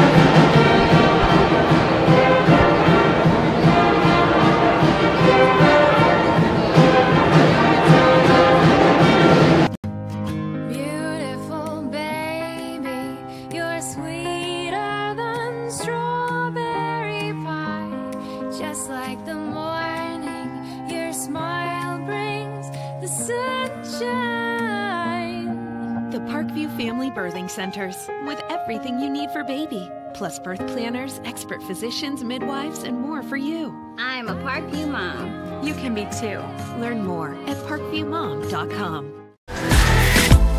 Family Birthing Centers with everything you need for baby, plus birth planners, expert physicians, midwives, and more for you. I'm a Parkview mom. You can be too. Learn more at parkviewmom.com.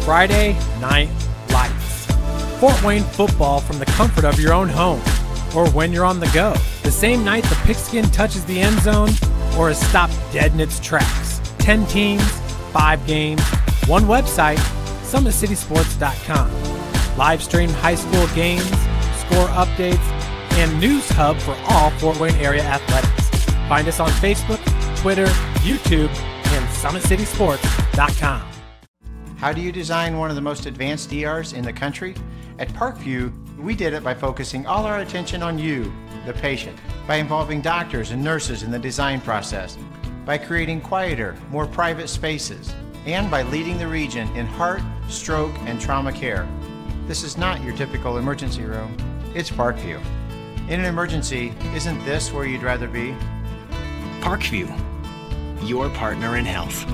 Friday Night Lights. Fort Wayne football from the comfort of your own home, or when you're on the go. The same night the pigskin touches the end zone, or is stopped dead in its tracks. 10 teams, 5 games, one website, SummitCitySports.com. Live stream high school games, score updates, and news hub for all Fort Wayne area athletics. Find us on Facebook, Twitter, YouTube, and SummitCitySports.com. How do you design one of the most advanced ERs in the country? At Parkview, we did it by focusing all our attention on you, the patient, by involving doctors and nurses in the design process, by creating quieter, more private spaces, and by leading the region in heart, stroke, and trauma care. This is not your typical emergency room. It's Parkview. In an emergency, isn't this where you'd rather be? Parkview, your partner in health.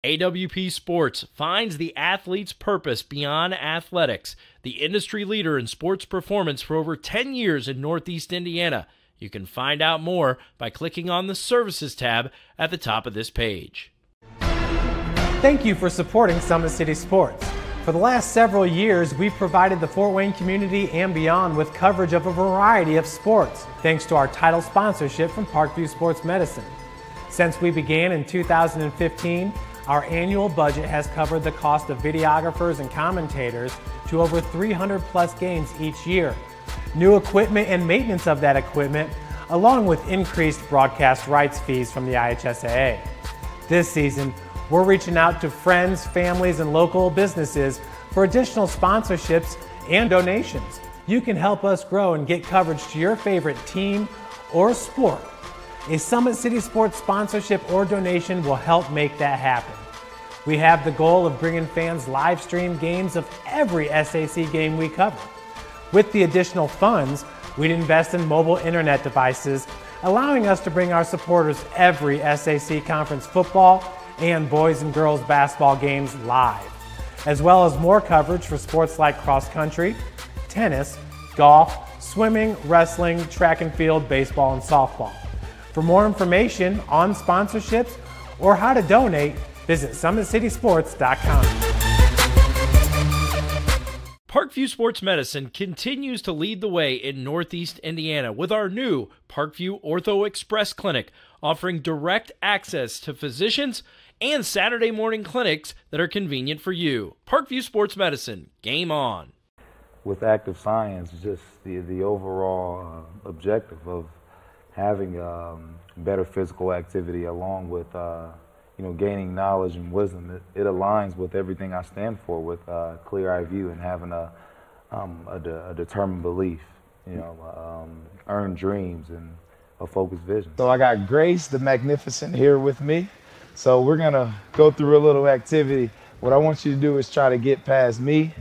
AWP Sports finds the athlete's purpose beyond athletics. The industry leader in sports performance for over 10 years in Northeast Indiana. You can find out more by clicking on the Services tab at the top of this page. Thank you for supporting Summit City Sports. For the last several years, we've provided the Fort Wayne community and beyond with coverage of a variety of sports, thanks to our title sponsorship from Parkview Sports Medicine. Since we began in 2015, our annual budget has covered the cost of videographers and commentators to over 300 plus games each year. New equipment and maintenance of that equipment, along with increased broadcast rights fees from the IHSAA. This season, we're reaching out to friends, families, and local businesses for additional sponsorships and donations. You can help us grow and get coverage to your favorite team or sport. A Summit City Sports sponsorship or donation will help make that happen. We have the goal of bringing fans live stream games of every SAC game we cover. With the additional funds, we'd invest in mobile internet devices, allowing us to bring our supporters every SAC conference football and boys and girls basketball games live, as well as more coverage for sports like cross country, tennis, golf, swimming, wrestling, track and field, baseball, and softball. For more information on sponsorships or how to donate, visit SummitCitySports.com. Parkview Sports Medicine continues to lead the way in Northeast Indiana with our new Parkview Ortho Express Clinic, offering direct access to physicians and Saturday morning clinics that are convenient for you. Parkview Sports Medicine, game on. With active science, just the overall objective of having better physical activity along with gaining knowledge and wisdom, it aligns with everything I stand for, with clear-eye view and having a determined belief, earned dreams and a focused vision. So I got Grace the Magnificent here with me. So we're gonna go through a little activity. What I want you to do is try to get past me,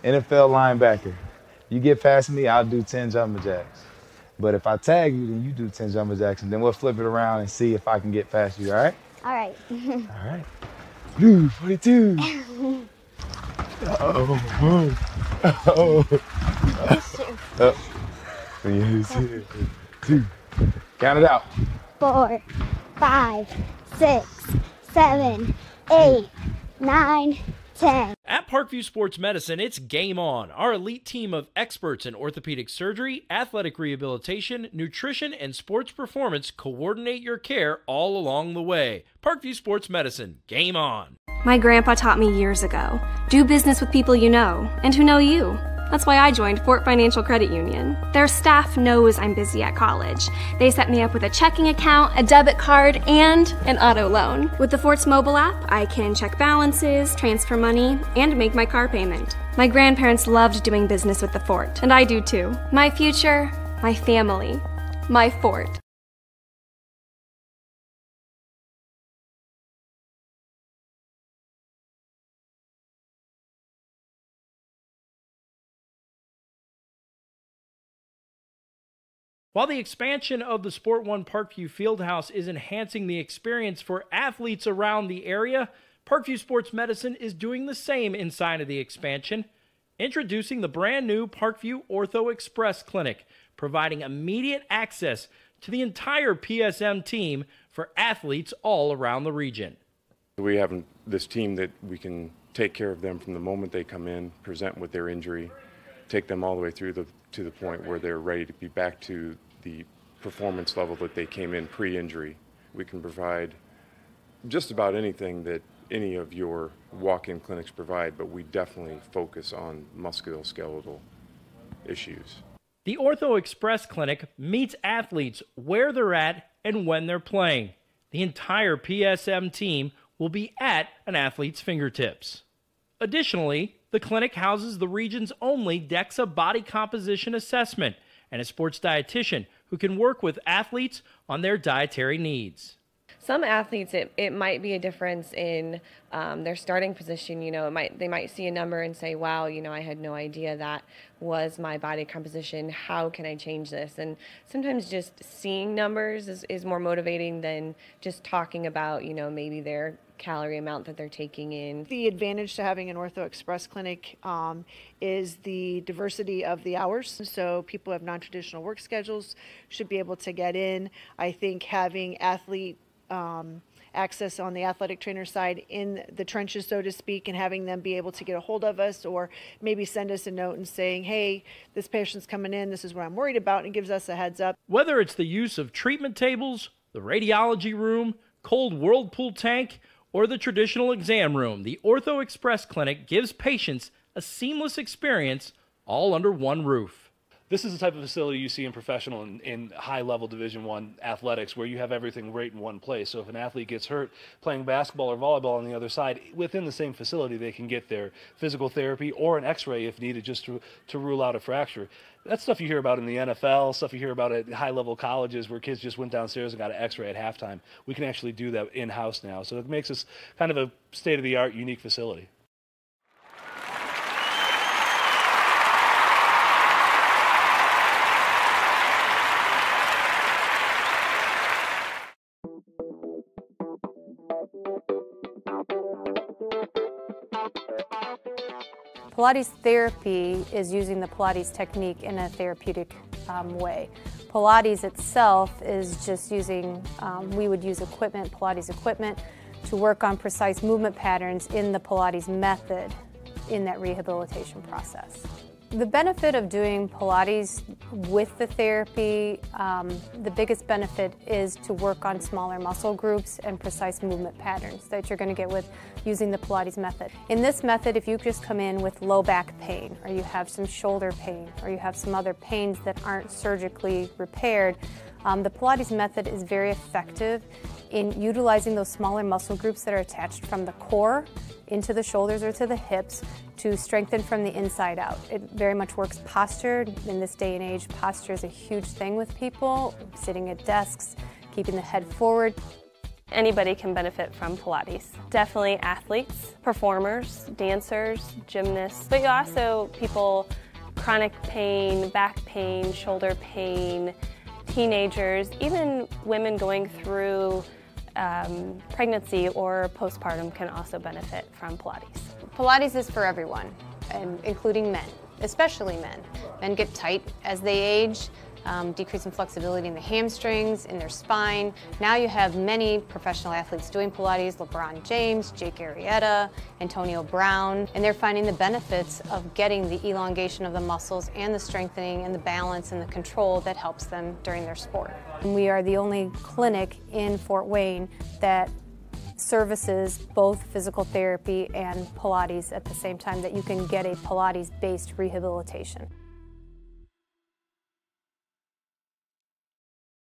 NFL linebacker. You get past me, I'll do 10 jumping jacks. But if I tag you, then you do 10 jumping jacks, and then we'll flip it around and see if I can get past you, all right? All right. All right. Blue 42. Oh. Yes, 2. Count it out. 4, 5, 6, 7, 8, 9, 10. At Parkview Sports Medicine, it's game on. Our elite team of experts in orthopedic surgery, athletic rehabilitation, nutrition, and sports performance coordinate your care all along the way. Parkview Sports Medicine, game on. My grandpa taught me years ago, do business with people you know and who know you. That's why I joined Fort Financial Credit Union. Their staff knows I'm busy at college. They set me up with a checking account, a debit card, and an auto loan. With the Fort's mobile app, I can check balances, transfer money, and make my car payment. My grandparents loved doing business with the Fort, and I do too. My future, my family, my Fort. While the expansion of the Sport One Parkview Fieldhouse is enhancing the experience for athletes around the area, Parkview Sports Medicine is doing the same inside of the expansion, introducing the brand new Parkview Ortho Express Clinic, providing immediate access to the entire PSM team for athletes all around the region. We have this team that we can take care of them from the moment they come in, present with their injury, take them all the way through to the point where they're ready to be back to the performance level that they came in pre-injury. We can provide just about anything that any of your walk-in clinics provide, but we definitely focus on musculoskeletal issues. The Ortho Express Clinic meets athletes where they're at and when they're playing. The entire PSM team will be at an athlete's fingertips. Additionally, the clinic houses the region's only DEXA body composition assessment and a sports dietitian who can work with athletes on their dietary needs. Some athletes, it might be a difference in their starting position. They might see a number and say, wow, I had no idea that was my body composition. How can I change this? And sometimes just seeing numbers is more motivating than just talking about, maybe their calorie amount that they're taking in. The advantage to having an Ortho Express clinic is the diversity of the hours. So people who have non-traditional work schedules should be able to get in. I think having athlete access on the athletic trainer side in the trenches, so to speak, and having them be able to get a hold of us or maybe send us a note and saying, hey, this patient's coming in, this is what I'm worried about, and it gives us a heads up. Whether it's the use of treatment tables, the radiology room, cold whirlpool tank, or the traditional exam room, the Ortho Express Clinic gives patients a seamless experience all under one roof. This is the type of facility you see in professional and high-level Division I athletics where you have everything right in one place. So if an athlete gets hurt playing basketball or volleyball on the other side, within the same facility they can get their physical therapy or an x-ray if needed just to rule out a fracture. That's stuff you hear about in the NFL, stuff you hear about at high-level colleges where kids just went downstairs and got an x-ray at halftime. We can actually do that in-house now. So it makes us kind of a state-of-the-art, unique facility. Pilates therapy is using the Pilates technique in a therapeutic way. Pilates itself is just using, we would use equipment, Pilates equipment, to work on precise movement patterns in the Pilates method in that rehabilitation process. The benefit of doing Pilates with the therapy, the biggest benefit is to work on smaller muscle groups and precise movement patterns that you're going to get with using the Pilates method. In this method, if you just come in with low back pain, or you have some shoulder pain, or you have some other pains that aren't surgically repaired, the Pilates method is very effective in utilizing those smaller muscle groups that are attached from the core into the shoulders or to the hips to strengthen from the inside out. It very much works posture. In this day and age, posture is a huge thing with people, sitting at desks, keeping the head forward. Anybody can benefit from Pilates. Definitely athletes, performers, dancers, gymnasts, but also people, chronic pain, back pain, shoulder pain, teenagers, even women going through pregnancy or postpartum can also benefit from Pilates. Pilates is for everyone, and including men, especially men. Men get tight as they age. decreasing flexibility in the hamstrings, in their spine. Now you have many professional athletes doing Pilates, LeBron James, Jake Arrieta, Antonio Brown, and they're finding the benefits of getting the elongation of the muscles and the strengthening and the balance and the control that helps them during their sport. And we are the only clinic in Fort Wayne that services both physical therapy and Pilates at the same time, that you can get a Pilates-based rehabilitation.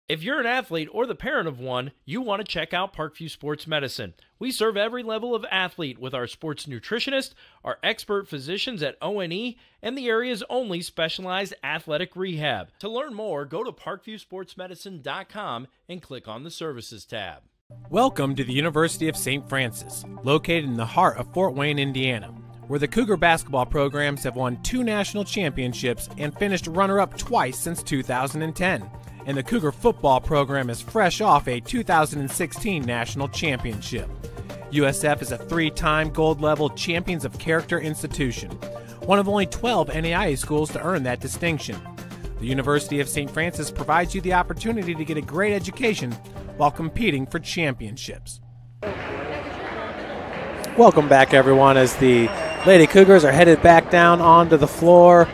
If you're an athlete or the parent of one, you want to check out Parkview Sports Medicine. We serve every level of athlete with our sports nutritionist, our expert physicians at O&E, and the area's only specialized athletic rehab. To learn more, go to parkviewsportsmedicine.com and click on the Services tab. Welcome to the University of St. Francis, located in the heart of Fort Wayne, Indiana, where the Cougar basketball programs have won 2 national championships and finished runner-up twice since 2010. And the Cougar football program is fresh off a 2016 national championship. USF is a 3-time gold-level Champions of Character institution, one of only 12 NAIA schools to earn that distinction. The University of St. Francis provides you the opportunity to get a great education while competing for championships. Welcome back, everyone, as the Lady Cougars are headed back down onto the floor.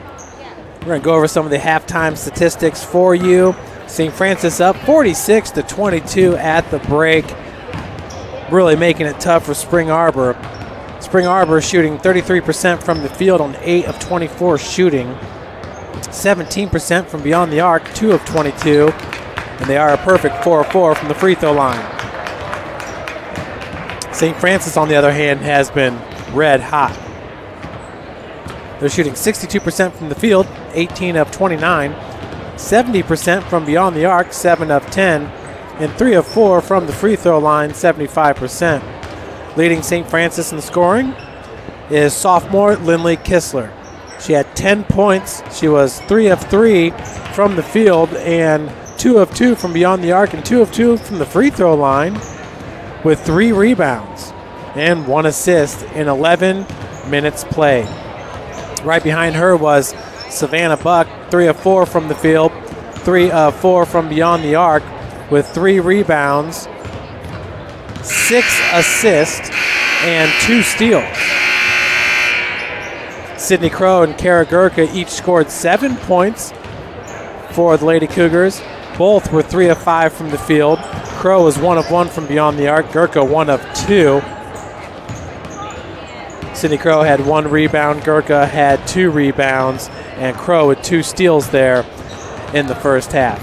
We're going to go over some of the halftime statistics for you. St. Francis up 46-22 at the break, really making it tough for Spring Arbor. Spring Arbor shooting 33% from the field on 8 of 24 shooting, 17% from beyond the arc, 2 of 22, and they are a perfect 4 of 4 from the free throw line. St. Francis, on the other hand, has been red hot. They're shooting 62% from the field, 18 of 29, 70% from beyond the arc, 7 of 10, and 3 of 4 from the free throw line, 75%. Leading St. Francis in scoring is sophomore Lindley Kistler. She had 10 points. She was 3 of 3 from the field and 2 of 2 from beyond the arc and 2 of 2 from the free throw line, with 3 rebounds and 1 assist in 11 minutes played. Right behind her was Savannah Buck, 3 of 4 from the field, 3 of 4 from beyond the arc, with 3 rebounds, 6 assists, and 2 steals. Sydney Crow and Kara Gurka each scored 7 points for the Lady Cougars. Both were 3 of 5 from the field. Crow was 1 of 1 from beyond the arc. Gurka 1 of 2. Sydney Crow had 1 rebound. Gurka had 2 rebounds. And Crow with 2 steals there in the first half.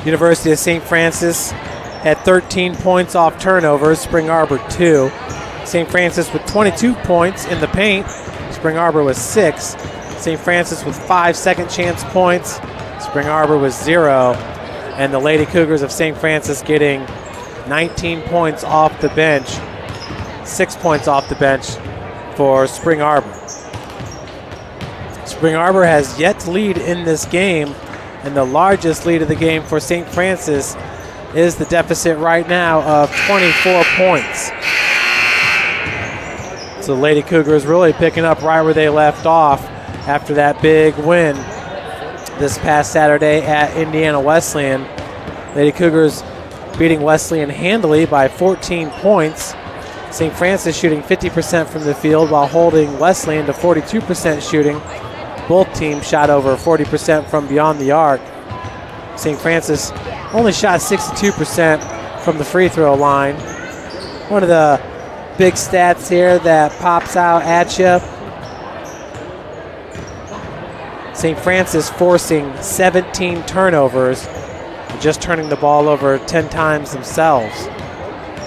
University of St. Francis had 13 points off turnovers. Spring Arbor 2. St. Francis with 22 points in the paint. Spring Arbor was 6. St. Francis with 5 second chance points. Spring Arbor was 0. And the Lady Cougars of St. Francis getting 19 points off the bench. 6 points off the bench for Spring Arbor. Spring Arbor has yet to lead in this game, and the largest lead of the game for St. Francis is the deficit right now of 24 points. So the Lady Cougars really picking up right where they left off after that big win this past Saturday at Indiana Wesleyan. Lady Cougars beating Wesleyan handily by 14 points. St. Francis shooting 50% from the field while holding Wesleyan to 42% shooting. Both teams shot over 40% from beyond the arc. St. Francis only shot 62% from the free throw line. One of the big stats here that pops out at you. St. Francis forcing 17 turnovers, just turning the ball over 10 times themselves.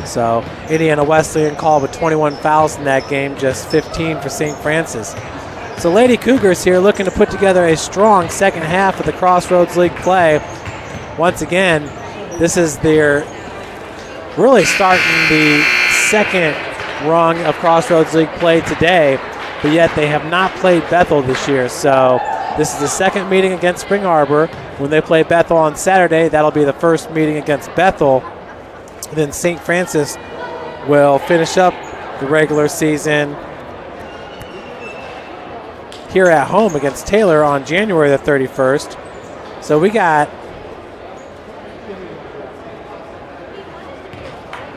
So Indiana Wesleyan called with 21 fouls in that game, just 15 for St. Francis. So Lady Cougars here looking to put together a strong second half of the Crossroads League play. Once again, this is their really starting the second rung of Crossroads League play today, but yet they have not played Bethel this year. So this is the second meeting against Spring Arbor. When they play Bethel on Saturday, that'll be the first meeting against Bethel. Then St. Francis will finish up the regular season here at home against Taylor on January the 31st. So we got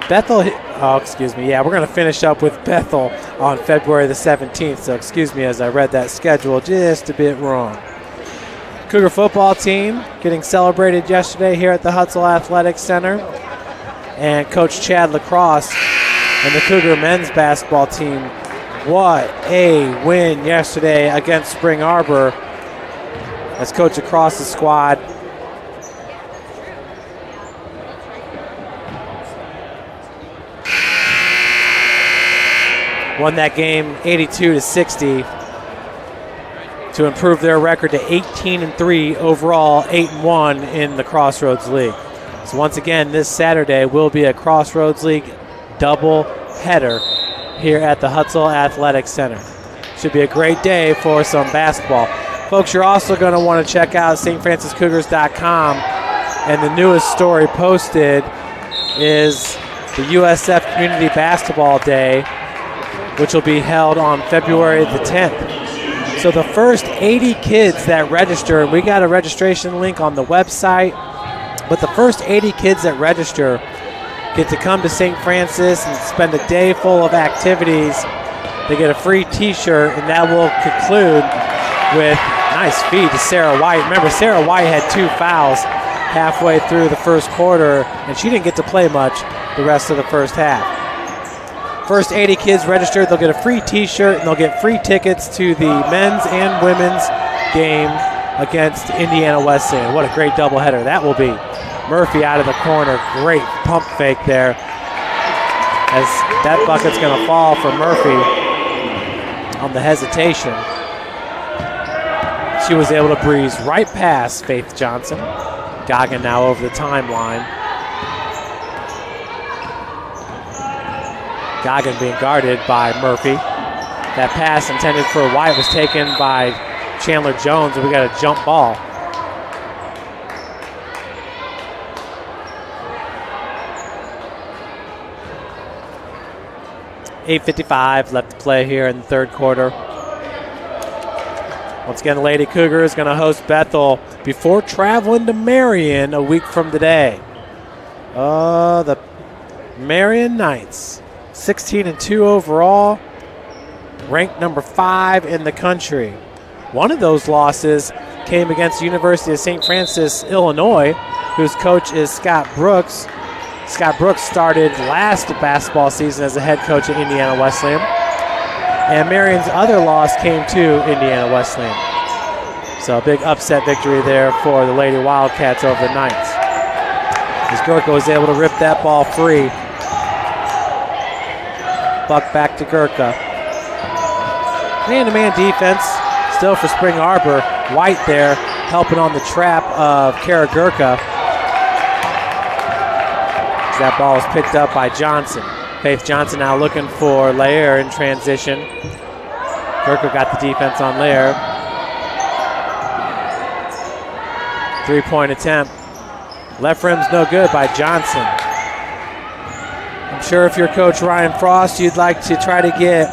Bethel, oh, excuse me. Yeah, we're going to finish up with Bethel on February the 17th. So excuse me as I read that schedule just a bit wrong. Cougar football team getting celebrated yesterday here at the Hutzel Athletics Center. And Coach Chad Lacrosse and the Cougar men's basketball team, what a win yesterday against Spring Arbor as Coach Lacrosse's squad won that game 82-60 to improve their record to 18-3 overall, 8-1 in the Crossroads League. So once again, this Saturday will be a Crossroads League double header here at the Hutzel Athletics Center. Should be a great day for some basketball. Folks, you're also going to want to check out stfranciscougars.com, and the newest story posted is the USF Community Basketball Day, which will be held on February the 10th. So the first 80 kids that register, and we got a registration link on the website, but the first 80 kids that register get to come to St. Francis and spend a day full of activities. They get a free t-shirt, and that will conclude with nice feed to Sarah White. Remember, Sarah White had 2 fouls halfway through the first quarter, and she didn't get to play much the rest of the first half. First 80 kids registered, they'll get a free t-shirt, and they'll get free tickets to the men's and women's game against Indiana Wesleyan. What a great doubleheader that will be. Murphy out of the corner, great pump fake there, as that bucket's going to fall for Murphy on the hesitation. She was able to breeze right past Faith Johnson. Goggin now over the timeline. Goggin being guarded by Murphy. That pass intended for White was taken by Chandler Jones, and we got a jump ball. .8:55 left to play here in the third quarter. Once again, the Lady Cougar is going to host Bethel before traveling to Marion a week from today. The Marion Knights, 16-2 overall, ranked number 5 in the country. One of those losses came against the University of St. Francis, Illinois, whose coach is Scott Brooks. Scott Brooks started last basketball season as a head coach at Indiana Wesleyan. And Marion's other loss came to Indiana Wesleyan. So a big upset victory there for the Lady Wildcats over the Knights. As Gurka was able to rip that ball free. Buck back to Gurka. Man-to-man defense still for Spring Arbor. White there helping on the trap of Kara Gurka. That ball was picked up by Johnson. Faith Johnson now looking for Lair in transition. Gurka got the defense on Lair. 3-point attempt. Left rim's no good by Johnson. I'm sure if you're Coach Ryan Frost, you'd like to try to get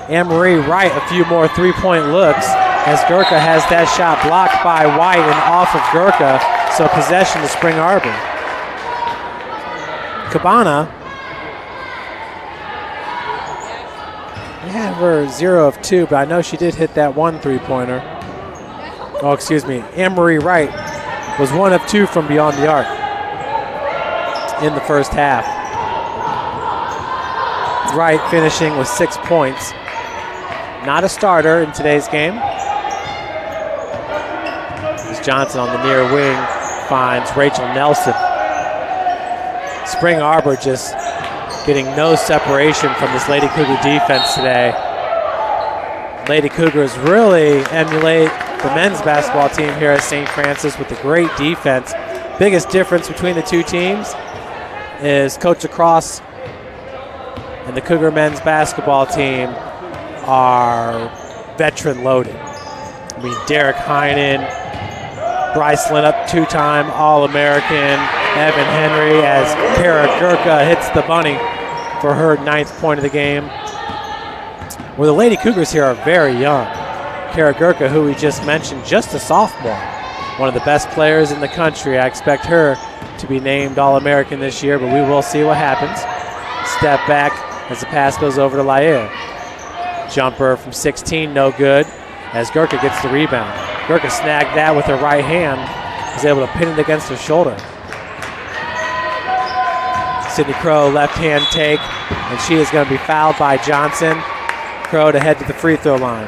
Anne-Marie Wright a few more 3-point looks, as Gurka has that shot blocked by White and off of Gurka. So possession to Spring Arbor. Cabana, we had her 0 of 2, but I know she did hit that one 3-pointer. Oh, excuse me. Anne-Marie Wright was 1 of 2 from beyond the arc in the first half. Wright finishing with 6 points. Not a starter in today's game. As Johnson on the near wing finds Rachel Nelson. Spring Arbor just getting no separation from this Lady Cougar defense today. Lady Cougars really emulate the men's basketball team here at St. Francis with a great defense. Biggest difference between the two teams is Coach Lacrosse and the Cougar men's basketball team are veteran loaded. I mean, Derek Heinen, Bryce Linnup, 2-time All-American, Evan Henry, as Kara Gurka hits the bunny for her 9th point of the game. where the Lady Cougars here are very young. Kara Gurka, who we just mentioned, just a sophomore, one of the best players in the country. I expect her to be named All-American this year, but we will see what happens. Step back as the pass goes over to Lair. Jumper from 16, no good, as Gurka gets the rebound. Gurka snagged that with her right hand, was able to pin it against her shoulder. Sydney Crow, left hand take, and she is going to be fouled by Johnson. Crow to head to the free throw line.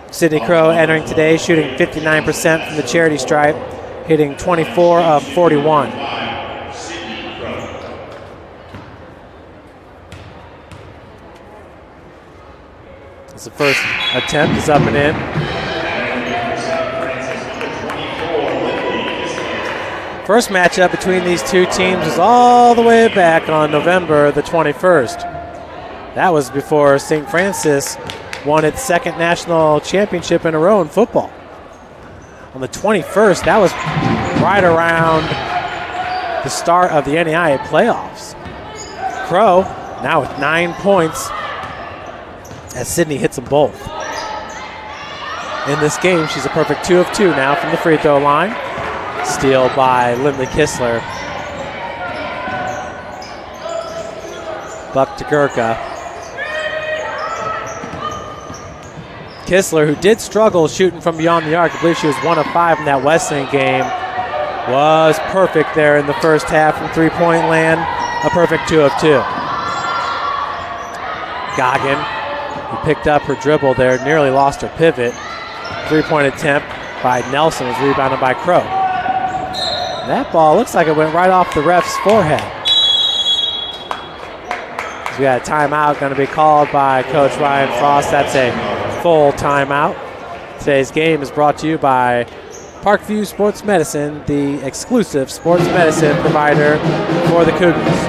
Sydney Crow entering today, shooting 59% from the charity stripe, hitting 24 of 41. As the first attempt is up and in. First matchup between these two teams was all the way back on November the 21st. That was before St. Francis won its second national championship in a row in football. On the 21st, that was right around the start of the NAIA playoffs. Crow now with 9 points as Sydney hits them both. In this game, she's a perfect 2 of 2 now from the free throw line. Steal by Lindley Kistler. Buck to Gurka. Kistler, who did struggle shooting from beyond the arc, I believe she was 1 of 5 in that Wesleyan game, was perfect there in the first half from three-point land. A perfect 2 of 2. Goggin, who picked up her dribble there, nearly lost her pivot. Three-point attempt by Nelson was rebounded by Crow. That ball looks like it went right off the ref's forehead. So we got a timeout going to be called by Coach Ryan Frost. That's a full timeout. Today's game is brought to you by Parkview Sports Medicine, the exclusive sports medicine provider for the Cougars.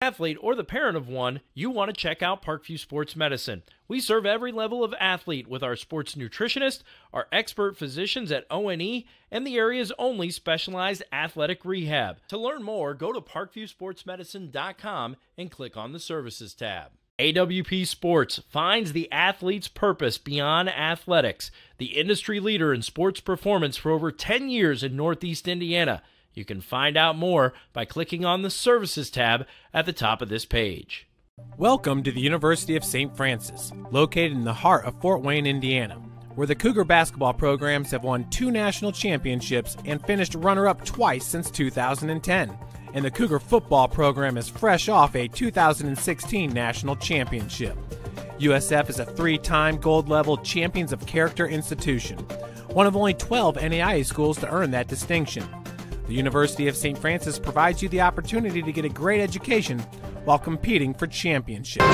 Athlete or the parent of one, you want to check out Parkview Sports Medicine. We serve every level of athlete with our sports nutritionist, our expert physicians at O&E, and the area's only specialized athletic rehab. To learn more, go to parkviewsportsmedicine.com and click on the Services tab. AWP Sports finds the athlete's purpose beyond athletics, the industry leader in sports performance for over 10 years in Northeast Indiana. You can find out more by clicking on the Services tab at the top of this page. Welcome to the University of St. Francis, located in the heart of Fort Wayne, Indiana, where the Cougar basketball programs have won 2 national championships and finished runner-up twice since 2010. And the Cougar football program is fresh off a 2016 national championship. USF is a 3-time gold-level Champions of Character institution, one of only 12 NAIA schools to earn that distinction. The University of St. Francis provides you the opportunity to get a great education while competing for championships.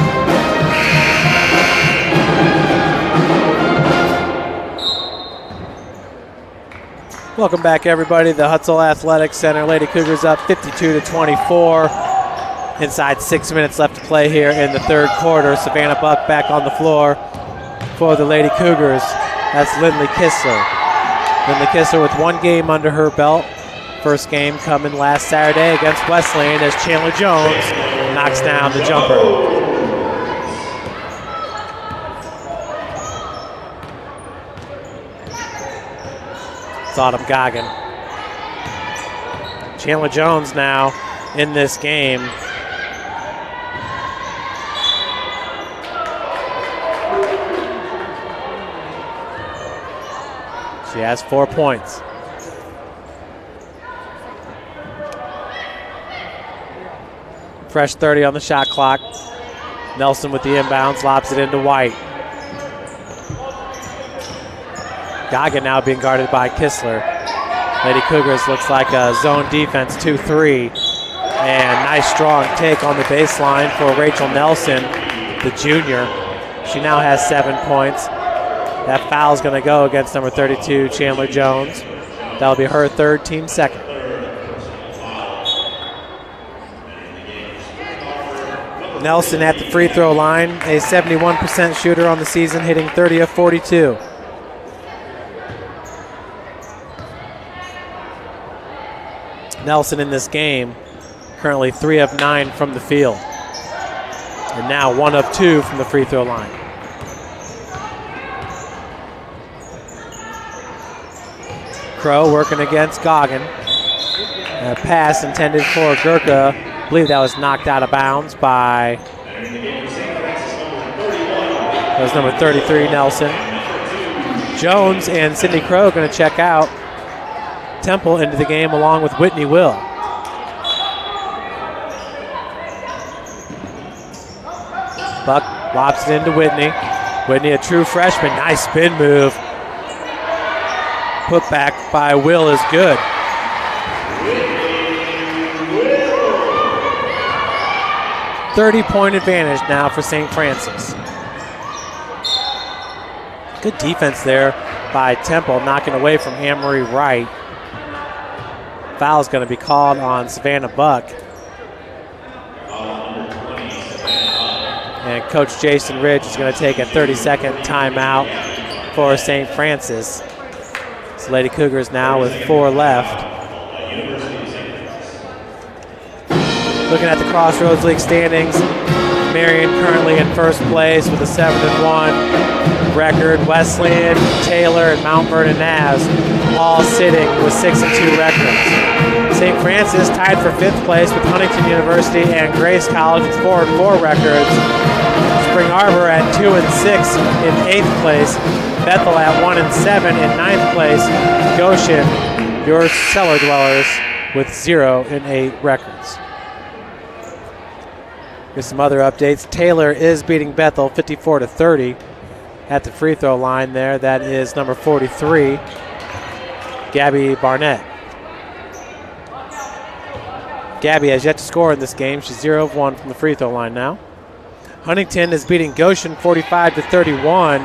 Welcome back, everybody. The Hutzel Athletics Center. Lady Cougars up 52-24. Inside 6 minutes left to play here in the third quarter. Savannah Buck back on the floor for the Lady Cougars. That's Lindley Kistler. Lindley Kistler with 1 game under her belt. First game coming last Saturday against Wesleyan as Chandler Jones knocks down the jumper. It's Autumn Goggin. Chandler Jones now in this game. She has 4 points. Fresh 30 on the shot clock. Nelson with the inbounds, lobs it into White. Goggin now being guarded by Kistler. Lady Cougars looks like a zone defense 2-3. And nice strong take on the baseline for Rachel Nelson, the junior. She now has 7 points. That foul's going to go against number 32, Chandler Jones. That'll be her third, team second. Nelson at the free throw line, a 71% shooter on the season, hitting 30 of 42. Nelson in this game currently 3 of 9 from the field. And now 1 of 2 from the free throw line. Crow working against Goggin. A pass intended for Gurka. I believe that was knocked out of bounds by, that was number 33, Nelson. Jones and Sydney Crow going to check out. Temple into the game along with Whitney Will. Buck lobs it into Whitney. Whitney, a true freshman. Nice spin move. Put back by Will is good. A 30-point advantage now for St. Francis. Good defense there by Temple, knocking away from Anne-Marie Wright. Foul's going to be called on Savannah Buck. And Coach Jason Ridge is going to take a 30-second timeout for St. Francis. So Lady Cougars now with 4 left. Looking at the Crossroads League standings, Marion currently in first place with a 7-1 record. Wesleyan, Taylor, and Mount Vernon Naz all sitting with 6-2 records. St. Francis tied for 5th place with Huntington University and Grace College with 4-4 records. Spring Arbor at 2-6 in 8th place. Bethel at 1-7 in 9th place. Goshen, your cellar dwellers, with 0-8 records. Here's some other updates. Taylor is beating Bethel 54-30 at the free throw line there. That is number 43, Gabby Barnett. Gabby has yet to score in this game. She's 0 of 1 from the free throw line now. Huntington is beating Goshen 45-31,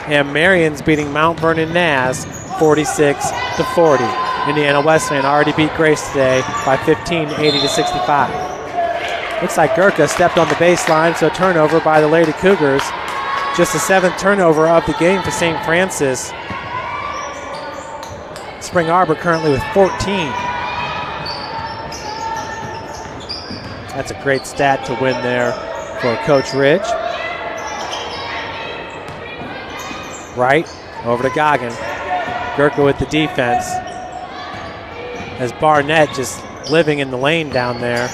and Marion's beating Mount Vernon Naz 46-40. Indiana Wesleyan already beat Grace today by 15, 80-65. Looks like Gurka stepped on the baseline, so a turnover by the Lady Cougars. Just the 7th turnover of the game for St. Francis. Spring Arbor currently with 14. That's a great stat to win there for Coach Ridge. Right, over to Goggin. Gurka with the defense. As Barnett just living in the lane down there.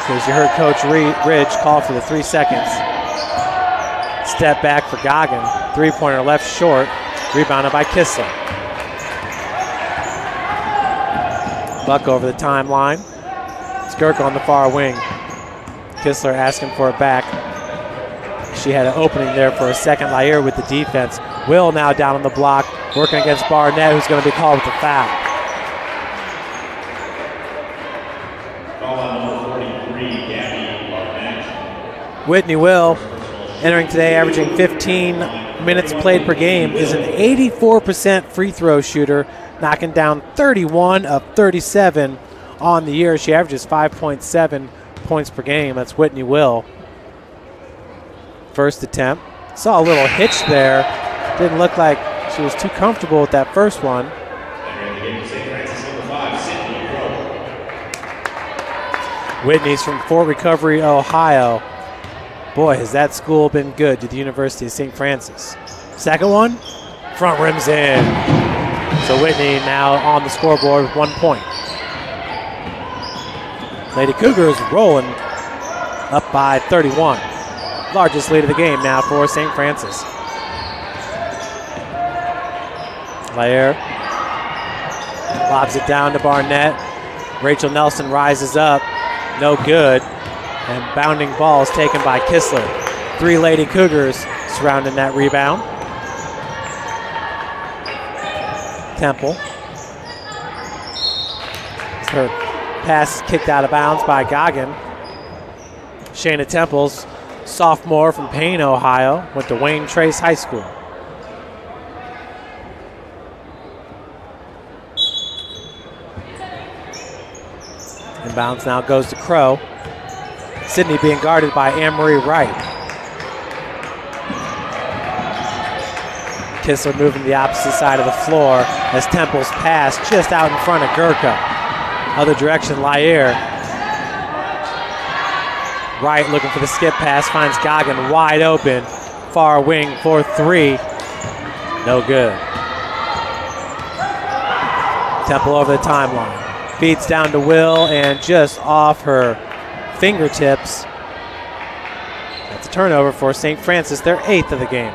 As you heard Coach Ridge call for the 3 seconds. Step back for Goggin. 3-pointer left short. Rebounded by Kissler. Buck over the timeline. Skirk on the far wing. Kissler asking for it back. She had an opening there for a second. Lair with the defense. Will now down on the block. Working against Barnett, who's going to be called with the foul. Whitney Will, entering today, averaging 15 minutes played per game, is an 84% free throw shooter, knocking down 31 of 37 on the year. She averages 5.7 points per game. That's Whitney Will. First attempt. Saw a little hitch there. Didn't look like she was too comfortable with that first one. Whitney's from Fort Recovery, Ohio. Boy, has that school been good to the University of St. Francis. Second one, front rims in. So Whitney now on the scoreboard with 1 point. Lady Cougars rolling up by 31. Largest lead of the game now for St. Francis. Lair lobs it down to Barnett. Rachel Nelson rises up. No good. And bounding ball is taken by Kissler. 3 Lady Cougars surrounding that rebound. Temple. Her pass is kicked out of bounds by Goggin. Shayna Temple's sophomore from Payne, Ohio, went to Wayne Trace High School. Inbounds now goes to Crow. Sydney being guarded by Anne-Marie Wright. Kissler moving to the opposite side of the floor as Temple's pass just out in front of Gurka. Other direction, Lyaire. Wright looking for the skip pass, finds Goggin wide open. Far wing for 3. No good. Temple over the timeline. Feeds down to Will, and just off her fingertips. That's a turnover for St. Francis, their 8th of the game.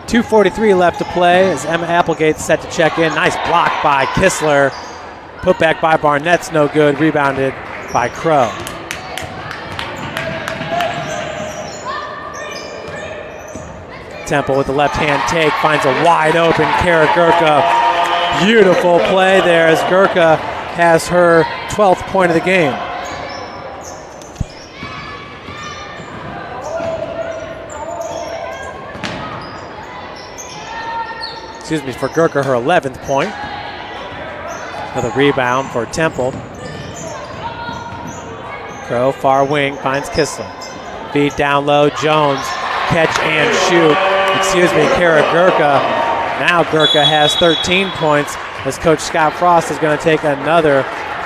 .243 left to play as Emma Applegate's set to check in. Nice block by Kistler. Put back by Barnett's no good. Rebounded by Crow. Temple with the left hand take finds a wide open Kara Gurka. Beautiful play there as Gurka has her 12th point of the game. Excuse me, for Gurka, her 11th point. Another rebound for Temple. Crow, far wing, finds Kistler. Feed down low, Jones, catch and shoot. Excuse me, Kara Gurka. Now Gurka has 13 points as Coach Scott Frost is going to take another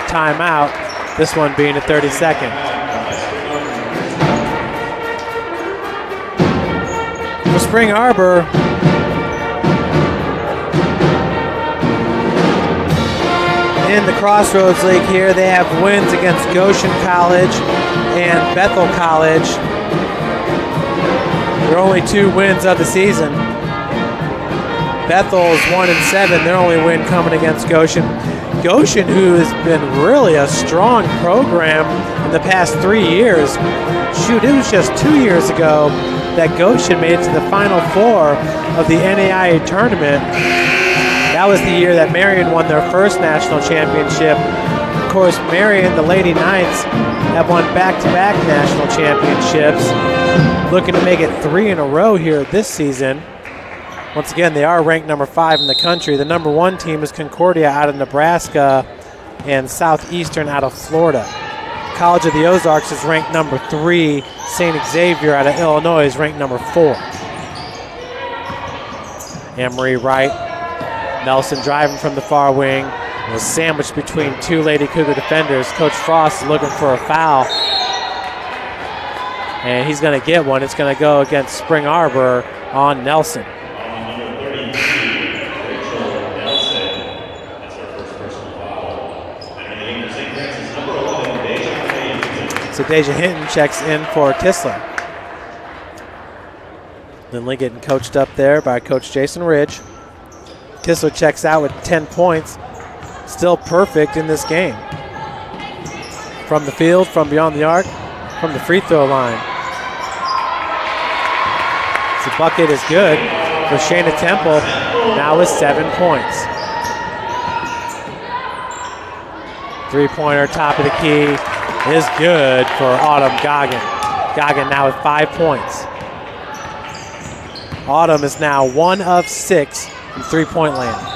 timeout, this one being a 30-second. For Spring Arbor, in the Crossroads League here, they have wins against Goshen College and Bethel College. They're only 2 wins of the season. Bethel's 1-7, their only win coming against Goshen. Goshen, who has been really a strong program in the past 3 years. Shoot, it was just 2 years ago that Goshen made it to the Final Four of the NAIA tournament. That was the year that Marion won their first national championship. Of course, Marion, the Lady Knights, have won back-to-back national championships, looking to make it 3 in a row here this season. Once again, they are ranked number 5 in the country. The number 1 team is Concordia out of Nebraska and Southeastern out of Florida. College of the Ozarks is ranked number 3. St. Xavier out of Illinois is ranked number 4. Anne-Marie Wright. Nelson driving from the far wing. Was sandwiched between 2 Lady Cougar defenders. Coach Frost is looking for a foul. And he's going to get one. It's going to go against Spring Arbor on Nelson. So Deja Hinton checks in for Kistler. Lindley getting coached up there by Coach Jason Ridge. Kistler checks out with 10 points. Still perfect in this game. From the field, from beyond the arc, from the free throw line. The bucket is good for Shayna Temple, now with 7 points. 3-pointer, top of the key, is good for Autumn Goggin. Goggin now with 5 points. Autumn is now 1 of 6 from three-point land.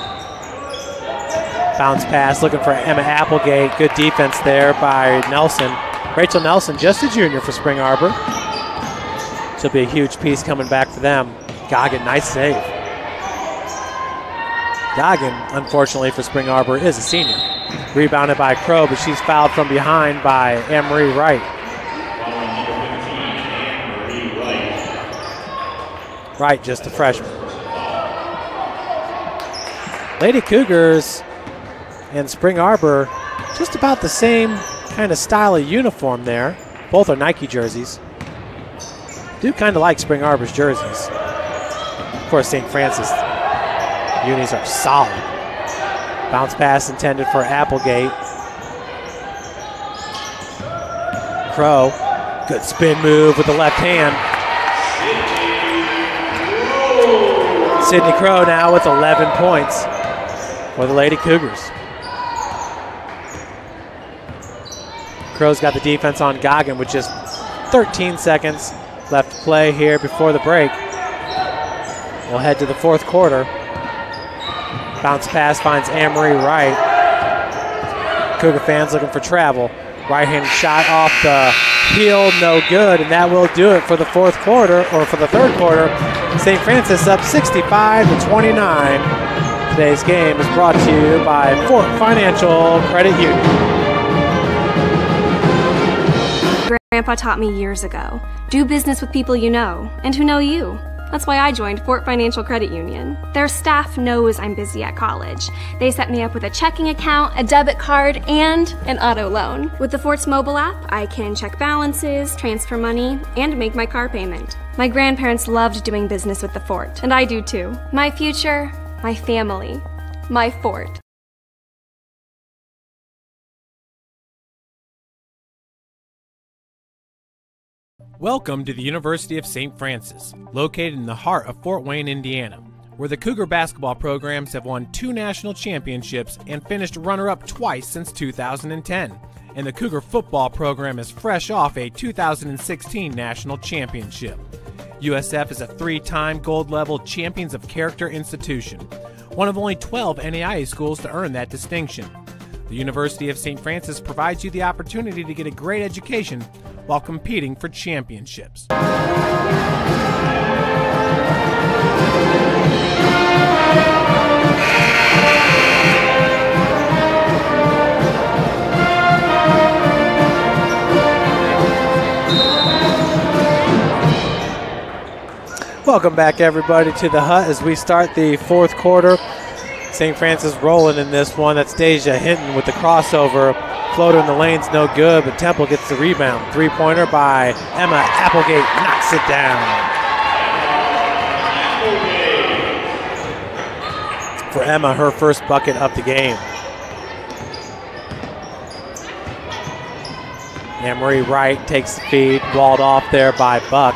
Bounce pass, looking for Emma Applegate. Good defense there by Nelson. Rachel Nelson, just a junior for Spring Arbor. She'll be a huge piece coming back for them. Goggin, nice save. Goggin, unfortunately for Spring Arbor, is a senior. Rebounded by Crow, but she's fouled from behind by Anne-Marie Wright. Wright, just a freshman. Lady Cougars and Spring Arbor, just about the same kind of style of uniform there. Both are Nike jerseys. Do kind of like Spring Arbor's jerseys. Of course, St. Francis unis are solid. Bounce pass intended for Applegate. Crow, good spin move with the left hand. Sydney Crow now with 11 points for the Lady Cougars. Crow's got the defense on Goggin with just 13 seconds left to play here before the break. We'll head to the fourth quarter. Bounce pass finds Anne-Marie Wright. Cougar fans looking for travel. Right-handed shot off the Heel, no good, and that will do it for the fourth quarter, or for the third quarter. St. Francis up 65-29. Today's game is brought to you by Fort Financial Credit Union. Grandpa taught me years ago, do business with people you know and who know you. That's why I joined Fort Financial Credit Union. Their staff knows I'm busy at college. They set me up with a checking account, a debit card, and an auto loan. With the Fort's mobile app, I can check balances, transfer money, and make my car payment. My grandparents loved doing business with the Fort, and I do too. My future, my family, my Fort. Welcome to the University of St. Francis, located in the heart of Fort Wayne, Indiana, where the Cougar basketball programs have won 2 national championships and finished runner-up twice since 2010. And the Cougar football program is fresh off a 2016 national championship. USF is a 3-time gold-level Champions of Character institution, one of only 12 NAIA schools to earn that distinction. The University of St. Francis provides you the opportunity to get a great education while competing for championships. Welcome back, everybody, to the hut as we start the fourth quarter. St. Francis rolling in this one. That's Deja Hinton with the crossover. Floater in the lane's no good, but Temple gets the rebound. Three-pointer by Emma Applegate knocks it down. For Emma, her first bucket of the game. Anne-Marie Wright takes the feed, walled off there by Buck.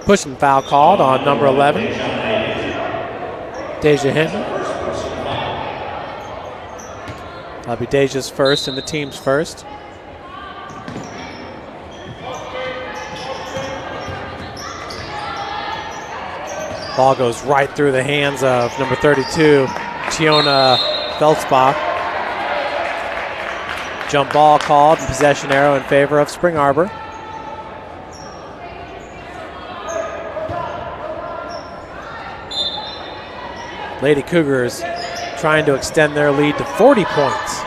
Pushing foul called on number 11, Deja Hinton. That'll be Deja's first and the team's first. Ball goes right through the hands of number 32, Tiona Feldspach. Jump ball called and possession arrow in favor of Spring Arbor. Lady Cougars trying to extend their lead to 40 points.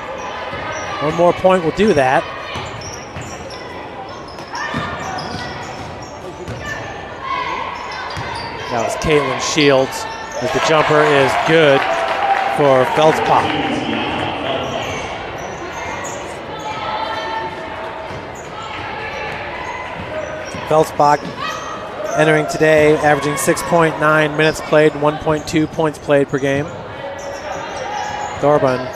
One more point will do that. That was Caitlin Shields as the jumper is good for Feldspach. Feldspach entering today, averaging 6.9 minutes played, 1.2 points played per game. Thorburn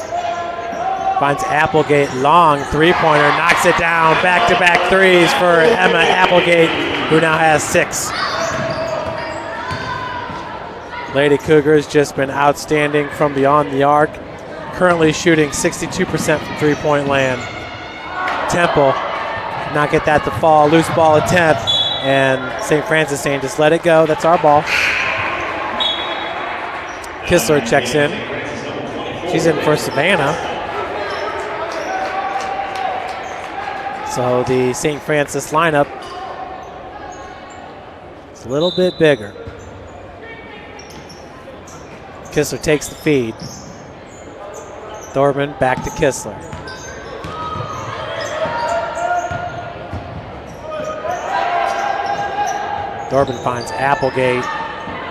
finds Applegate, long three-pointer, knocks it down, back-to-back threes for Emma Applegate, who now has 6. Lady Cougars just been outstanding from beyond the arc, currently shooting 62% from three-point land. Temple not get that to fall, loose ball attempt. And St. Francis saying, just let it go. That's our ball. Kistler checks in. She's in for Savannah. So the St. Francis lineup is a little bit bigger. Kistler takes the feed. Thorburn back to Kistler. Thorburn finds Applegate,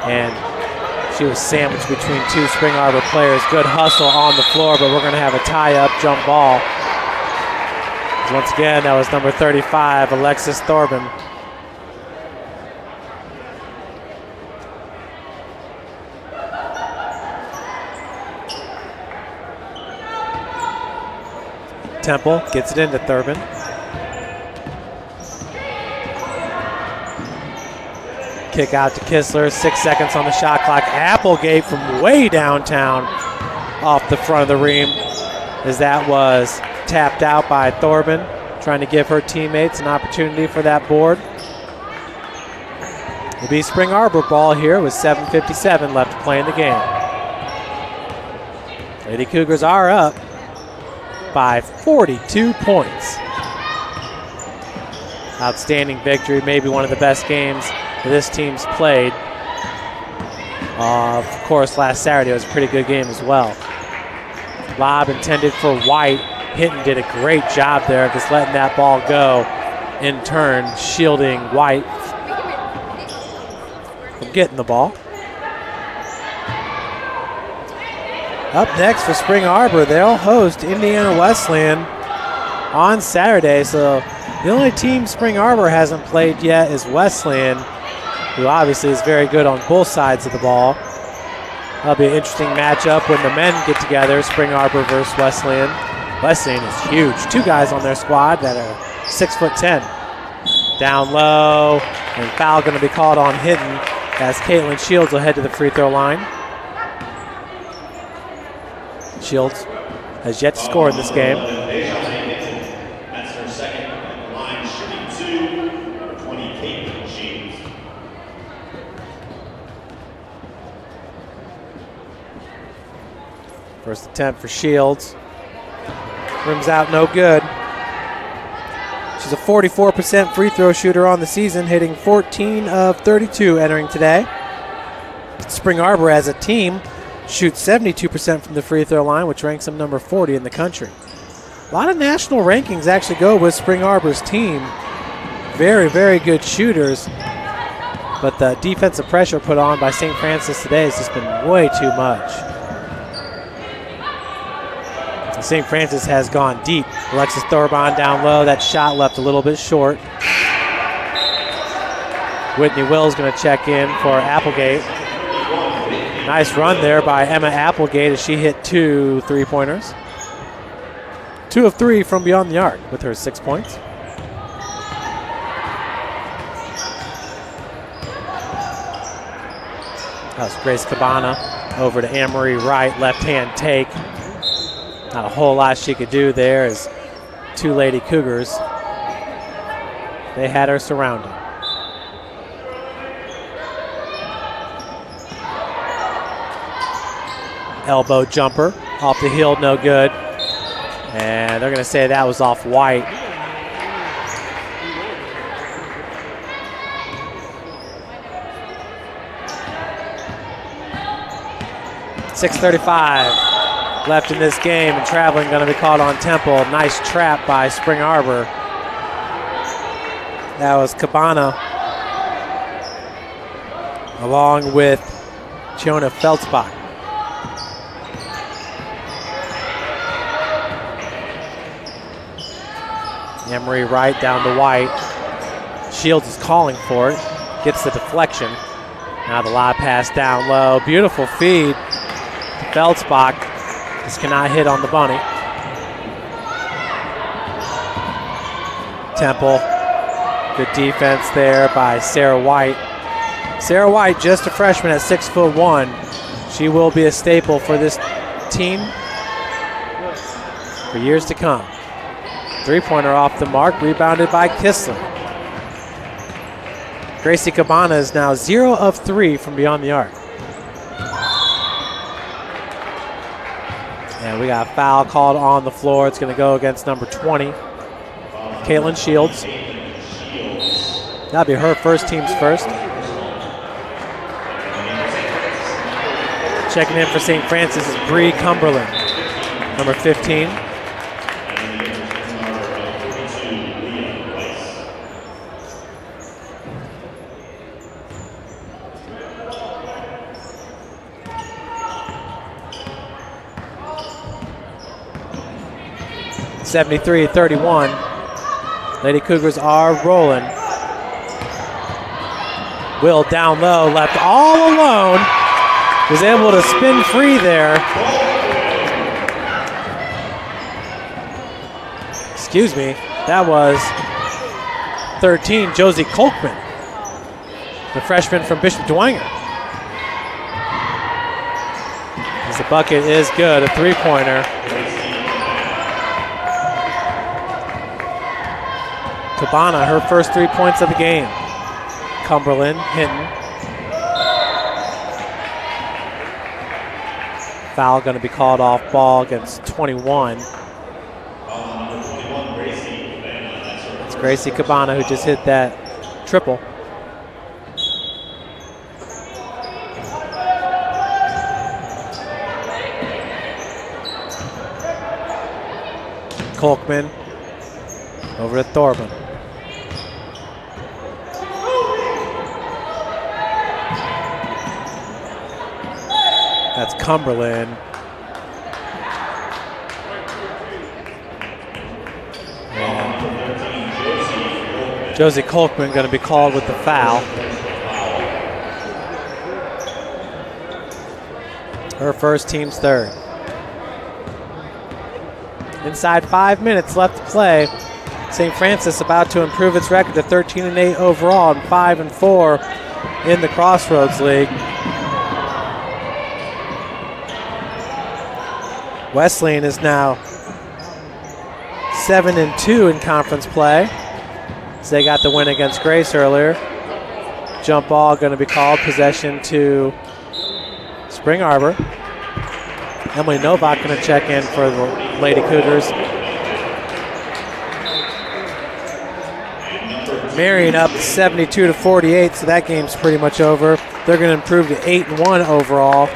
and she was sandwiched between 2 Spring Arbor players. Good hustle on the floor, but we're going to have a tie-up jump ball. Once again, that was number 35, Alexis Thorburn. Temple gets it into Thurban. Kick out to Kistler, 6 seconds on the shot clock. Applegate from way downtown off the front of the rim, as that was tapped out by Thorburn, trying to give her teammates an opportunity for that board. It'll be Spring Arbor ball here with 7:57 left to play in the game. Lady Cougars are up by 42 points. Outstanding victory, maybe one of the best games that this team's played. Of course, last Saturday was a pretty good game as well. Lob intended for White. Hinton did a great job there of just letting that ball go. In turn, shielding White from getting the ball. Up next for Spring Arbor, they'll host Indiana Wesleyan on Saturday. So the only team Spring Arbor hasn't played yet is Wesleyan, who obviously is very good on both sides of the ball. That'll be an interesting matchup when the men get together, Spring Arbor versus Wesleyan. Wesleyan is huge. 2 guys on their squad that are 6'10". Down low, and foul going to be called on Hinton as Caitlin Shields will head to the free throw line. Shields has yet to score in this game. That's her second at the line, shooting 2, number 20, Caitlin Shields. First attempt for Shields. Rims out, no good. She's a 44% free throw shooter on the season, hitting 14 of 32 entering today. Spring Arbor as a team shoots 72% from the free throw line, which ranks them number 40 in the country. A lot of national rankings actually go with Spring Arbor's team. Very, very good shooters, but the defensive pressure put on by St. Francis today has just been way too much. St. Francis has gone deep. Alexis Thorbon down low. That shot left a little bit short. Whitney Wills going to check in for Applegate. Nice run there by Emma Applegate as she hit 2 3-pointers. 2 of 3 from beyond the arc with her 6 points. That was Grace Cabana over to Anne-Marie Wright, left-hand take. Not a whole lot she could do there as 2 Lady Cougars, they had her surrounded. Elbow jumper off the heel, no good. And they're going to say that was off White. .6:35 left in this game, and traveling going to be called on Temple. Nice trap by Spring Arbor. That was Cabana along with Jonah Feltzbach. Anne-Marie Wright down to White. Shields is calling for it. Gets the deflection. Now the lob pass down low. Beautiful feed to Feltzbach. Just cannot hit on the bunny. Temple. Good defense there by Sarah White. Sarah White, just a freshman at 6'1". She will be a staple for this team for years to come. 3-pointer off the mark, rebounded by Kistler. Gracie Cabana is now 0 of 3 from beyond the arc. And we got a foul called on the floor. It's going to go against number 20, Caitlin Shields. That'll be her first, team's first. Checking in for St. Francis is Bree Cumberland, number 15. .73-31. Lady Cougars are rolling. Will down low, left all alone. Was able to spin free there. Excuse me, that was 13, Josie Kolkman, the freshman from Bishop Dwenger. As the bucket is good, a 3-pointer. Cabana, her first 3 points of the game. Cumberland, Hinton. Foul going to be called off ball against 21. It's Gracie Cabana who just hit that triple. Kolkman over to Thorburn. That's Cumberland. And Josie Kolkman going to be called with the foul. Her first, team's third. Inside 5 minutes left to play. St. Francis about to improve its record to 13-8 overall and 5-4 in the Crossroads League. Wesleyan is now 7-2 in conference play. So they got the win against Grace earlier. Jump ball going to be called. Possession to Spring Arbor. Emily Novak going to check in for the Lady Cougars. Marion up 72-48, so that game's pretty much over. They're going to improve to 8-1 overall.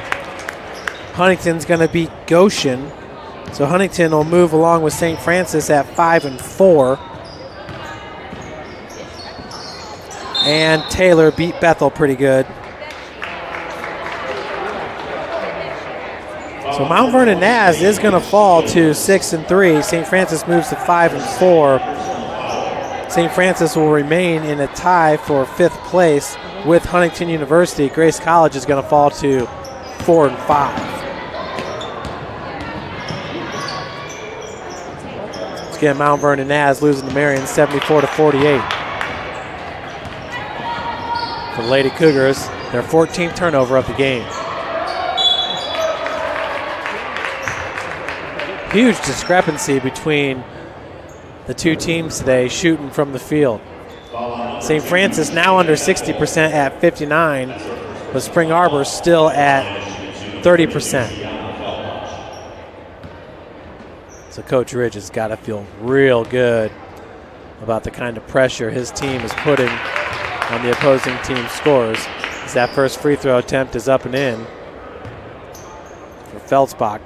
Huntington's going to beat Goshen. So Huntington will move along with St. Francis at 5-4. And Taylor beat Bethel pretty good. So Mount Vernon Naz is going to fall to 6-3. St. Francis moves to 5-4. St. Francis will remain in a tie for 5th place with Huntington University. Grace College is going to fall to 4-5. Again, Mount Vernon Naz losing to Marion 74-48. For the Lady Cougars, their 14th turnover of the game. Huge discrepancy between the two teams today shooting from the field. St. Francis now under 60% at 59, but Spring Arbor still at 30%. So Coach Ridge has got to feel real good about the kind of pressure his team is putting on the opposing team's scores. As that first free throw attempt is up and in for Feldspach.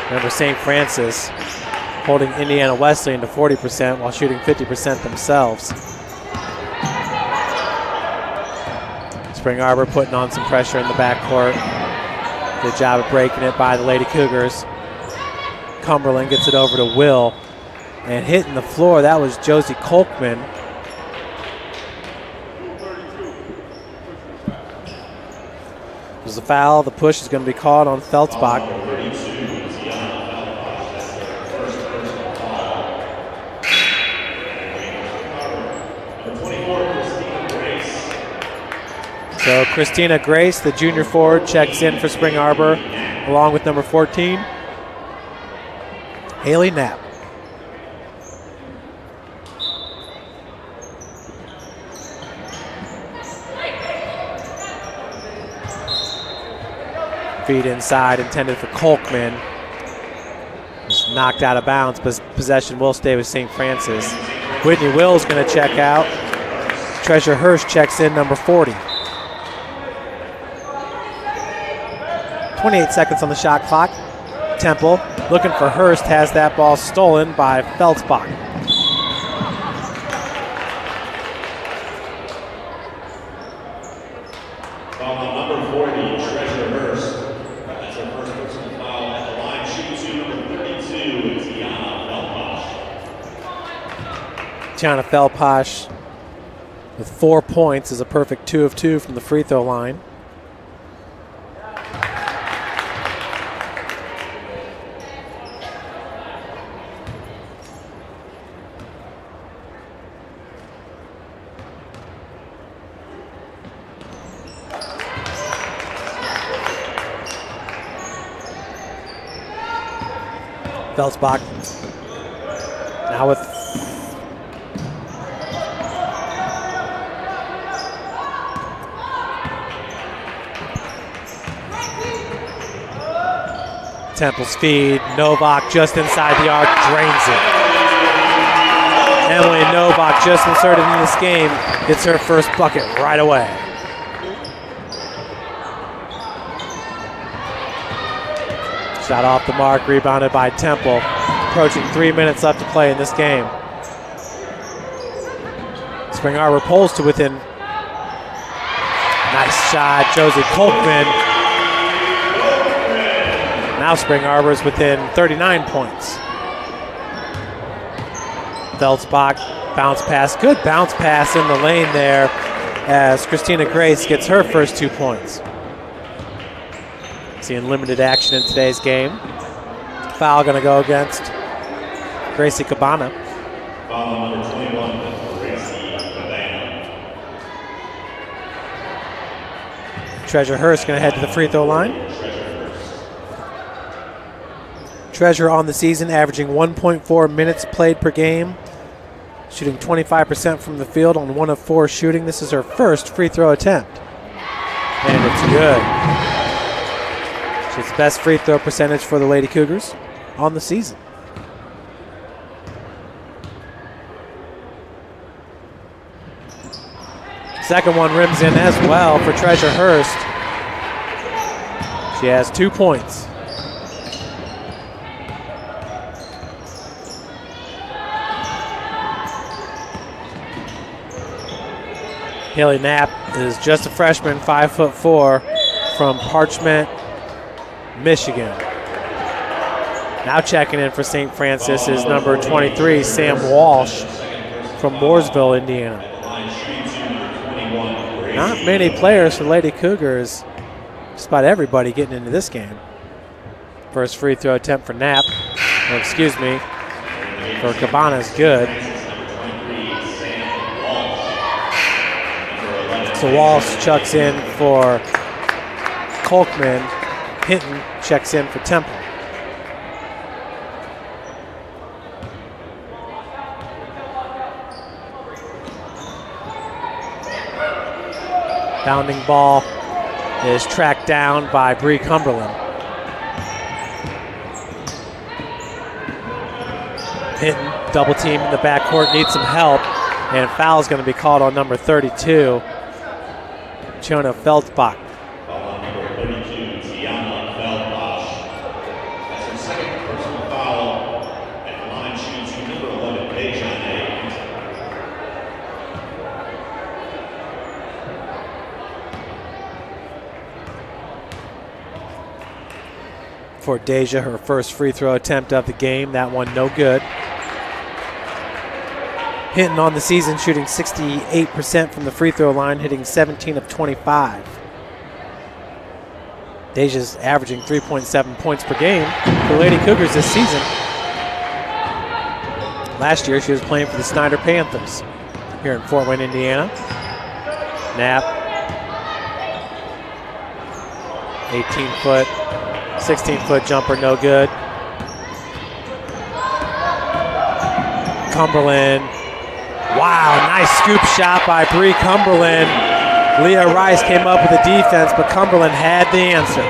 Remember, St. Francis holding Indiana Wesleyan to 40% while shooting 50% themselves. Spring Arbor putting on some pressure in the backcourt. Good job of breaking it by the Lady Cougars. Cumberland gets it over to Will. And hitting the floor, that was Josie Kolkman. There's a foul. The push is going to be called on Feldspach. So Christina Grace, the junior forward, checks in for Spring Arbor, along with number 14, Haley Knapp. Feed inside, intended for Kolkman. Just knocked out of bounds, but possession will stay with St. Francis. Whitney Will's going to check out. Treasure Hurst checks in, number 40. 28 seconds on the shot clock. Temple looking for Hurst, has that ball stolen by Feldspach. Foul number 40, Treasure Hurst. That's her first personal foul at the line. Shooting to number 32, Tiana Feldposh. Tiana Feldposh with 4 points is a perfect 2 of 2 from the free throw line. Feldspach now with Temple's feed. Novak just inside the arc, drains it. Emily Novak, just inserted in this game, gets her first bucket right away. Shot off the mark, rebounded by Temple. Approaching 3 minutes left to play in this game. Spring Arbor pulls to within. Nice shot, Josie Kolkman. Now Spring Arbor's within 39 points. Feldspach, bounce pass, good bounce pass in the lane there as Christina Grace gets her first 2 points. Seeing limited action in today's game. Foul gonna go against Gracie Cabana. Foul number 21, Gracie Cabana. Treasure Hurst gonna head to the free throw line. Treasure on the season, averaging 1.4 minutes played per game, shooting 25% from the field on 1 of 4 shooting. This is her first free throw attempt, and it's good. She's best free throw percentage for the Lady Cougars on the season. Second one rims in as well for Treasure Hurst. She has 2 points. Haley Knapp is just a freshman, 5'4", from Parchment, Michigan. Now checking in for St. Francis is number 23, Sam Walsh from Mooresville, Indiana. Not many players for Lady Cougars. Just about everybody getting into this game. First free throw attempt for Knapp, or excuse me, for Cabana is good. So Walsh chucks in for Kolkman. Hinton checks in for Temple. Bounding ball is tracked down by Bree Cumberland. Hinton double team in the backcourt, needs some help, and foul is going to be called on number 32. Chona Feldspach. Foul on number 32, Tiana Feldspach. That's her second personal foul. At the line, shoots number 11, Dejanay. For Deja, her first free throw attempt of the game. That one no good. Hinton on the season shooting 68% from the free throw line, hitting 17 of 25. Deja's averaging 3.7 points per game for Lady Cougars this season. Last year she was playing for the Snyder Panthers here in Fort Wayne, Indiana. Knapp, 18-foot, 16-foot jumper, no good. Cumberland. Wow, nice scoop shot by Bree Cumberland. Leah Rice came up with the defense, but Cumberland had the answer.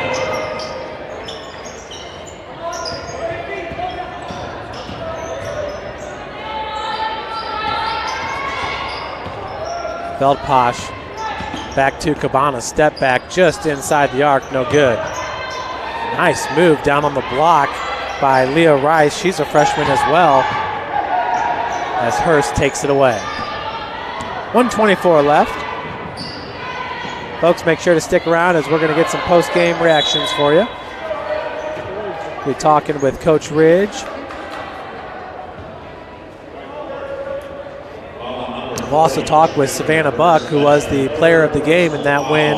Feldspach back to Cabana, step back just inside the arc, no good. Nice move down on the block by Leah Rice. She's a freshman as well, as Hurst takes it away. 1:24 left. Folks, make sure to stick around as we're going to get some post-game reactions for you. We're talking with Coach Ridge. We'll also talk with Savannah Buck, who was the player of the game in that win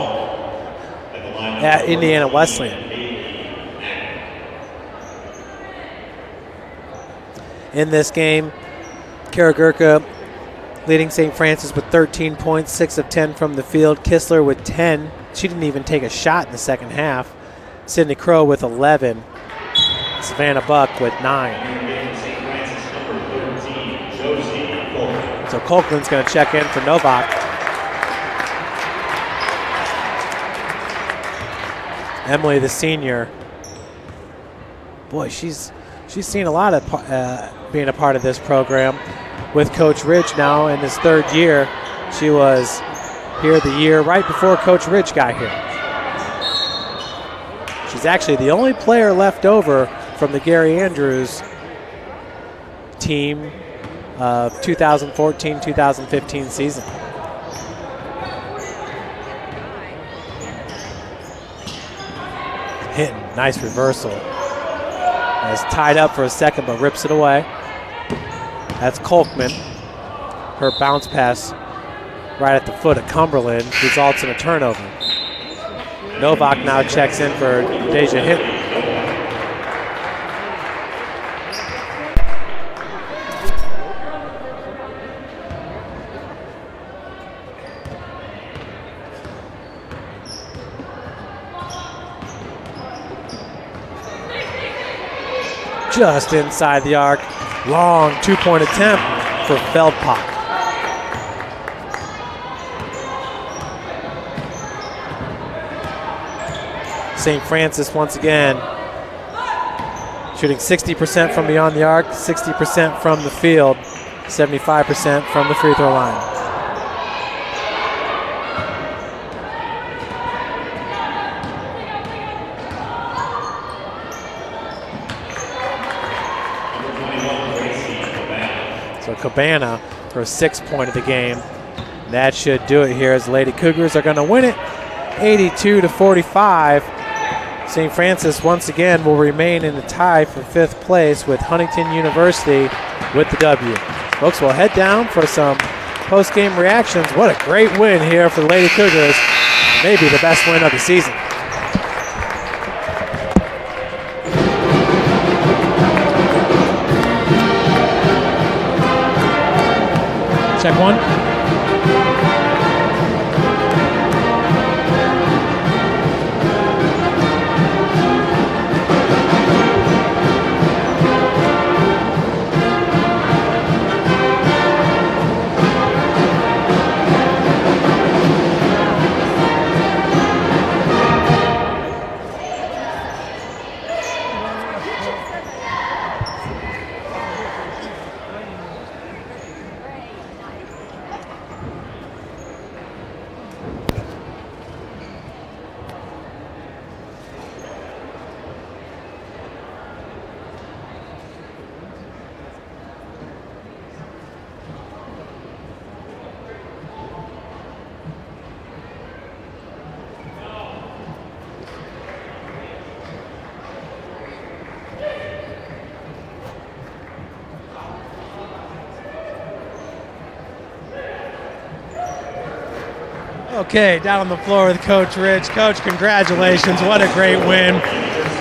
at Indiana Wesleyan. In this game, Kara Gurka leading St. Francis with 13 points, 6 of 10 from the field. Kistler with 10. She didn't even take a shot in the second half. Sydney Crow with 11. Savannah Buck with 9. So Colkland's going to check in for Novak. Emily, the senior, boy, she's seen a lot of being a part of this program with Coach Ridge now in his 3rd year. She was here the year right before Coach Ridge got here. She's actually the only player left over from the Gary Andrews team of 2014-2015 season. Hitting, nice reversal. Is tied up for a second but rips it away. That's Kolkman. Her bounce pass right at the foot of Cumberland results in a turnover. Novak now checks in for Deja Hinton. Just inside the arc. Long 2-point attempt for Feldpock. St. Francis once again shooting 60% from beyond the arc, 60% from the field, 75% from the free throw line. So Cabana for a 6th point of the game. That should do it here as the Lady Cougars are going to win it 82-45. St. Francis once again will remain in the tie for 5th place with Huntington University with the W. Folks, we'll head down for some post-game reactions. What a great win here for the Lady Cougars. Maybe the best win of the season. Check one. Okay, down on the floor with Coach Rich. Coach, congratulations. What a great win.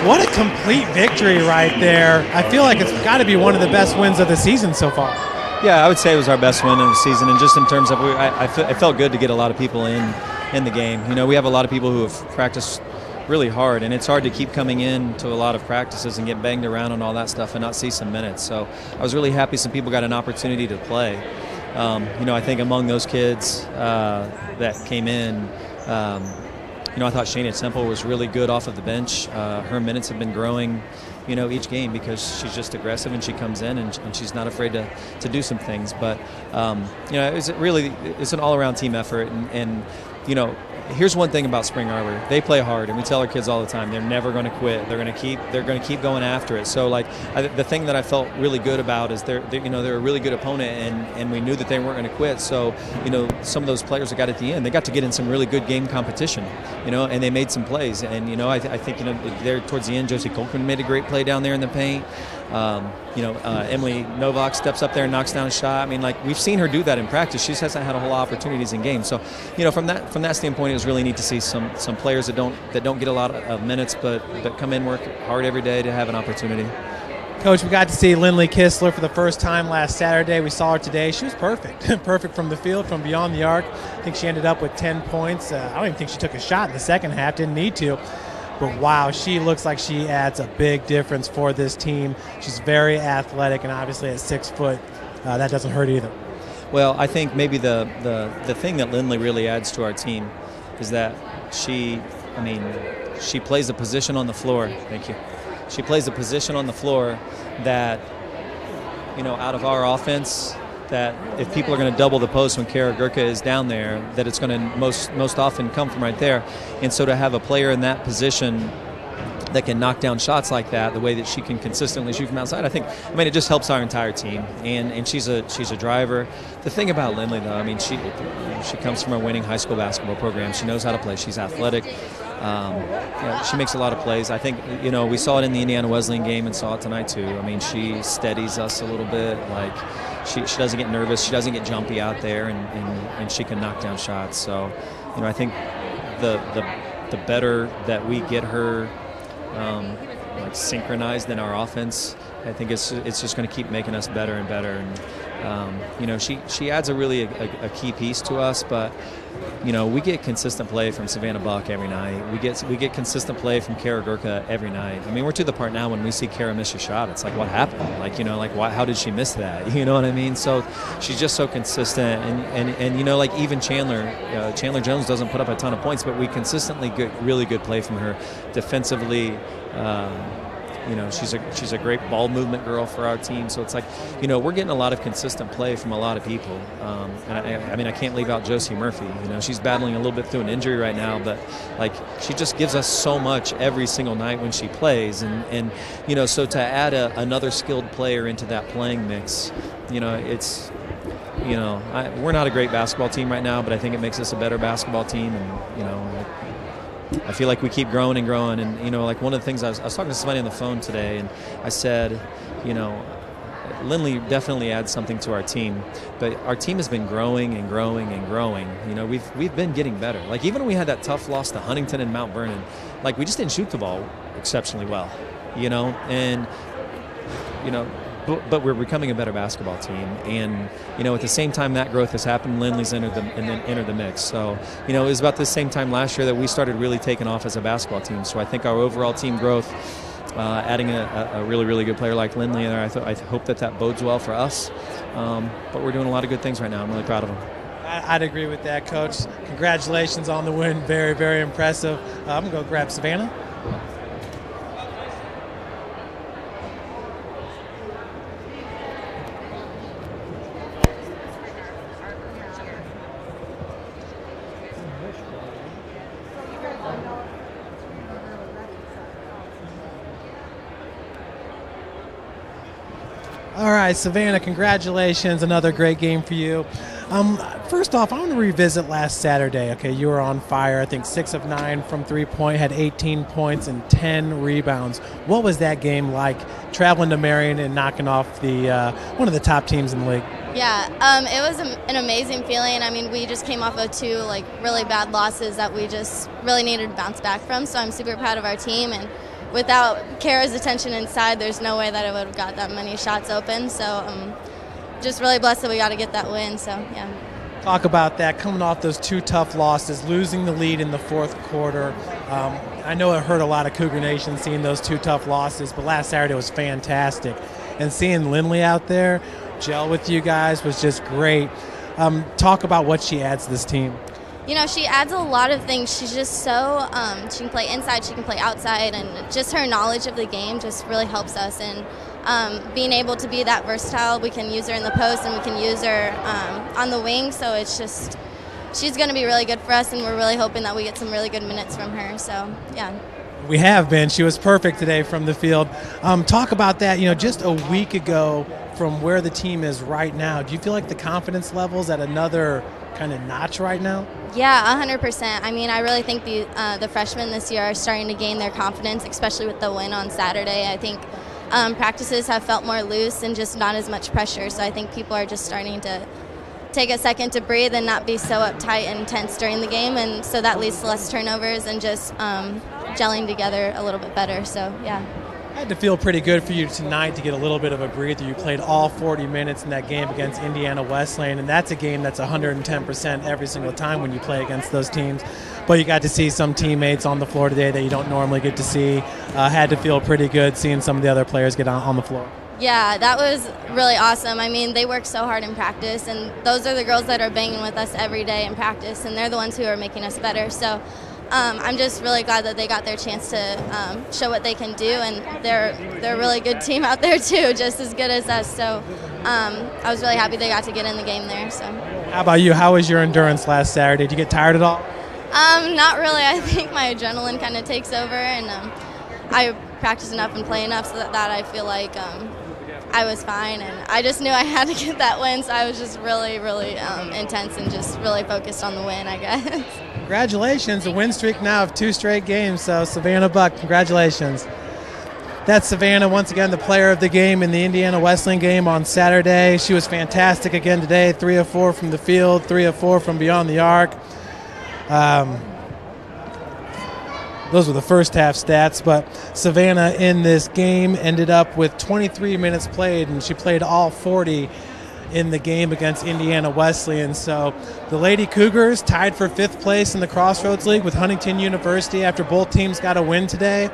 What a complete victory right there. I feel like it's got to be one of the best wins of the season so far. Yeah, I would say it was our best win of the season, and just in terms of, I felt good to get a lot of people in the game. You know, we have a lot of people who have practiced really hard, and it's hard to keep coming in to a lot of practices and get banged around and all that stuff and not see some minutes. So I was really happy some people got an opportunity to play. You know, I think among those kids that came in, you know, I thought Shayna Temple was really good off of the bench. Her minutes have been growing, you know, each game because she's just aggressive and she comes in and she's not afraid to do some things. But, you know, it's an all-around team effort. And, you know, here's one thing about Spring Arbor. They play hard, and we tell our kids all the time they're never going to quit. They're going to keep going after it. So, like, the thing that I felt really good about is they're a really good opponent, and we knew that they weren't going to quit. So, you know, some of those players that got at the end, they got to get in some really good game competition, you know, and they made some plays. And, you know, I think, you know, there towards the end, Josie Colquhoun made a great play down there in the paint. You know, Emily Novak steps up there and knocks down a shot. I mean, like, we've seen her do that in practice. She hasn't had a whole lot of opportunities in games. So, you know, from that standpoint, it was really neat to see some players that don't get a lot of minutes, but come in, work hard every day to have an opportunity. Coach, we got to see Lindley Kistler for the first time last Saturday. We saw her today. She was perfect. Perfect from the field, from beyond the arc. I think she ended up with 10 points. I don't even think she took a shot in the second half. Didn't need to. But wow, she looks like she adds a big difference for this team. She's very athletic, and obviously at 6 foot, that doesn't hurt either. Well, I think maybe the thing that Lindley really adds to our team is that she plays a position on the floor. Thank you. she plays a position on the floor that, you know, out of our offense, that if people are going to double the post when Kara Gurka is down there, that it's going to most often come from right there. And so to have a player in that position that can knock down shots like that, the way that she can consistently shoot from outside, I mean, it just helps our entire team. And she's a driver. The thing about Lindley, though, I mean, she comes from a winning high school basketball program. She knows how to play. She's athletic. You know, she makes a lot of plays. I think, you know, we saw it in the Indiana Wesleyan game and saw it tonight too. I mean, she steadies us a little bit. Like, she doesn't get nervous. She doesn't get jumpy out there, and she can knock down shots. So, you know, I think the better that we get her like synchronized in our offense, I think it's just going to keep making us better and better. And you know, she adds a key piece to us, but you know, we get consistent play from Savannah Buck every night. We get consistent play from Kara Gurka every night. I mean, we're to the part now when we see Kara miss a shot, it's like, what happened? Like, you know, like, why, how did she miss that? You know what I mean? So she's just so consistent, and you know, like, even Chandler Jones doesn't put up a ton of points, but we consistently get really good play from her defensively. You know, she's a great ball movement girl for our team. So it's like, you know, we're getting a lot of consistent play from a lot of people. And I mean, I can't leave out Josie Murphy. You know, she's battling a little bit through an injury right now, but like, she just gives us so much every single night when she plays. And you know, so to add another skilled player into that playing mix, you know, it's, you know, we're not a great basketball team right now, but I think it makes us a better basketball team. And, you know, I feel like we keep growing and growing. And, you know, like, one of the things I was talking to somebody on the phone today, and I said, you know, Lindley definitely adds something to our team, but our team has been growing and growing and growing. You know, we've been getting better. Like, even when we had that tough loss to Huntington and Mount Vernon, like, we just didn't shoot the ball exceptionally well, you know, and, you know, but we're becoming a better basketball team. And, you know, at the same time that growth has happened, Lindley's entered the mix. So, you know, it was about the same time last year that we started really taking off as a basketball team. So I think our overall team growth, adding a really, really good player like Lindley in there, I hope that bodes well for us. But we're doing a lot of good things right now. I'm really proud of them. I'd agree with that, Coach. Congratulations on the win. Very, very impressive. I'm going to go grab Savannah. All right, Savannah, congratulations. Another great game for you. First off, I want to revisit last Saturday. Okay, you were on fire. I think 6 of 9 from three-point, had 18 points and 10 rebounds. What was that game like, traveling to Marion and knocking off the one of the top teams in the league? Yeah, it was an amazing feeling. I mean, we just came off of 2 really bad losses that we just really needed to bounce back from. So I'm super proud of our team, and without Kara's attention inside, there's no way that I would have got that many shots open. So I'm just really blessed that we got to get that win. So, yeah. Talk about that, coming off those 2 tough losses, losing the lead in the fourth quarter. I know it hurt a lot of Cougar Nation seeing those 2 tough losses, but last Saturday was fantastic. And seeing Lindley out there gel with you guys was just great. Talk about what she adds to this team. You know, she adds a lot of things. She's just so, she can play inside, she can play outside, and just her knowledge of the game just really helps us. And being able to be that versatile, we can use her in the post and we can use her on the wing. So it's just, she's going to be really good for us, and we're really hoping that we get some really good minutes from her. So, yeah. We have been. She was perfect today from the field. Talk about that, you know, just a week ago from where the team is right now. Do you feel like the confidence level's at another kind of notch right now? Yeah, 100%. I mean, I really think the freshmen this year are starting to gain their confidence, especially with the win on Saturday. I think practices have felt more loose and just not as much pressure. So I think people are just starting to take a second to breathe and not be so uptight and tense during the game. And so that leads to less turnovers and just gelling together a little bit better. So, yeah. It had to feel pretty good for you tonight to get a little bit of a breather. You played all 40 minutes in that game against Indiana Wesleyan, and that's a game that's 110% every single time when you play against those teams. But you got to see some teammates on the floor today that you don't normally get to see. Had to feel pretty good seeing some of the other players get on the floor. Yeah, that was really awesome. I mean, they work so hard in practice, and those are the girls that are banging with us every day in practice, and they're the ones who are making us better. So I'm just really glad that they got their chance to show what they can do, and they're a really good team out there too, just as good as us. So I was really happy they got to get in the game there. So. How about you? How was your endurance last Saturday? Did you get tired at all? Not really. I think my adrenaline kind of takes over, and I practice enough and play enough so that I feel like I was fine, and I just knew I had to get that win, so I was just really, really intense and just really focused on the win, I guess. Congratulations, a win streak now of 2 straight games, so Savannah Buck, congratulations. That's Savannah, once again, the player of the game in the Indiana Wesleyan game on Saturday. She was fantastic again today, 3 of 4 from the field, 3 of 4 from beyond the arc. Those were the first half stats, but Savannah in this game ended up with 23 minutes played, and she played all 40 in the game against Indiana Wesleyan. So the Lady Cougars tied for 5th place in the Crossroads League with Huntington University after both teams got a win today.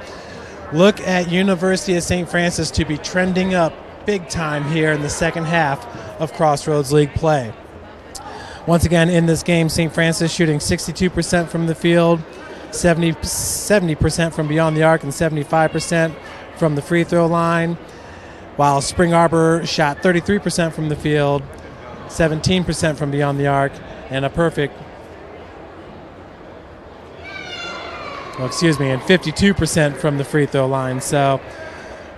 Look at University of St. Francis to be trending up big time here in the second half of Crossroads League play. Once again in this game, St. Francis shooting 62% from the field, 70% from beyond the arc, and 75% from the free throw line, while Spring Arbor shot 33% from the field, 17% from beyond the arc, and and 52% from the free throw line. So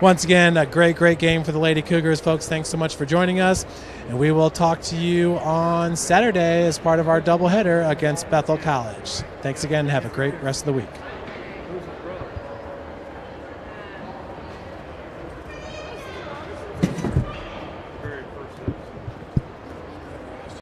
once again, a great game for the Lady Cougars. Folks, thanks so much for joining us, and we will talk to you on Saturday as part of our doubleheader against Bethel College. Thanks again, and have a great rest of the week.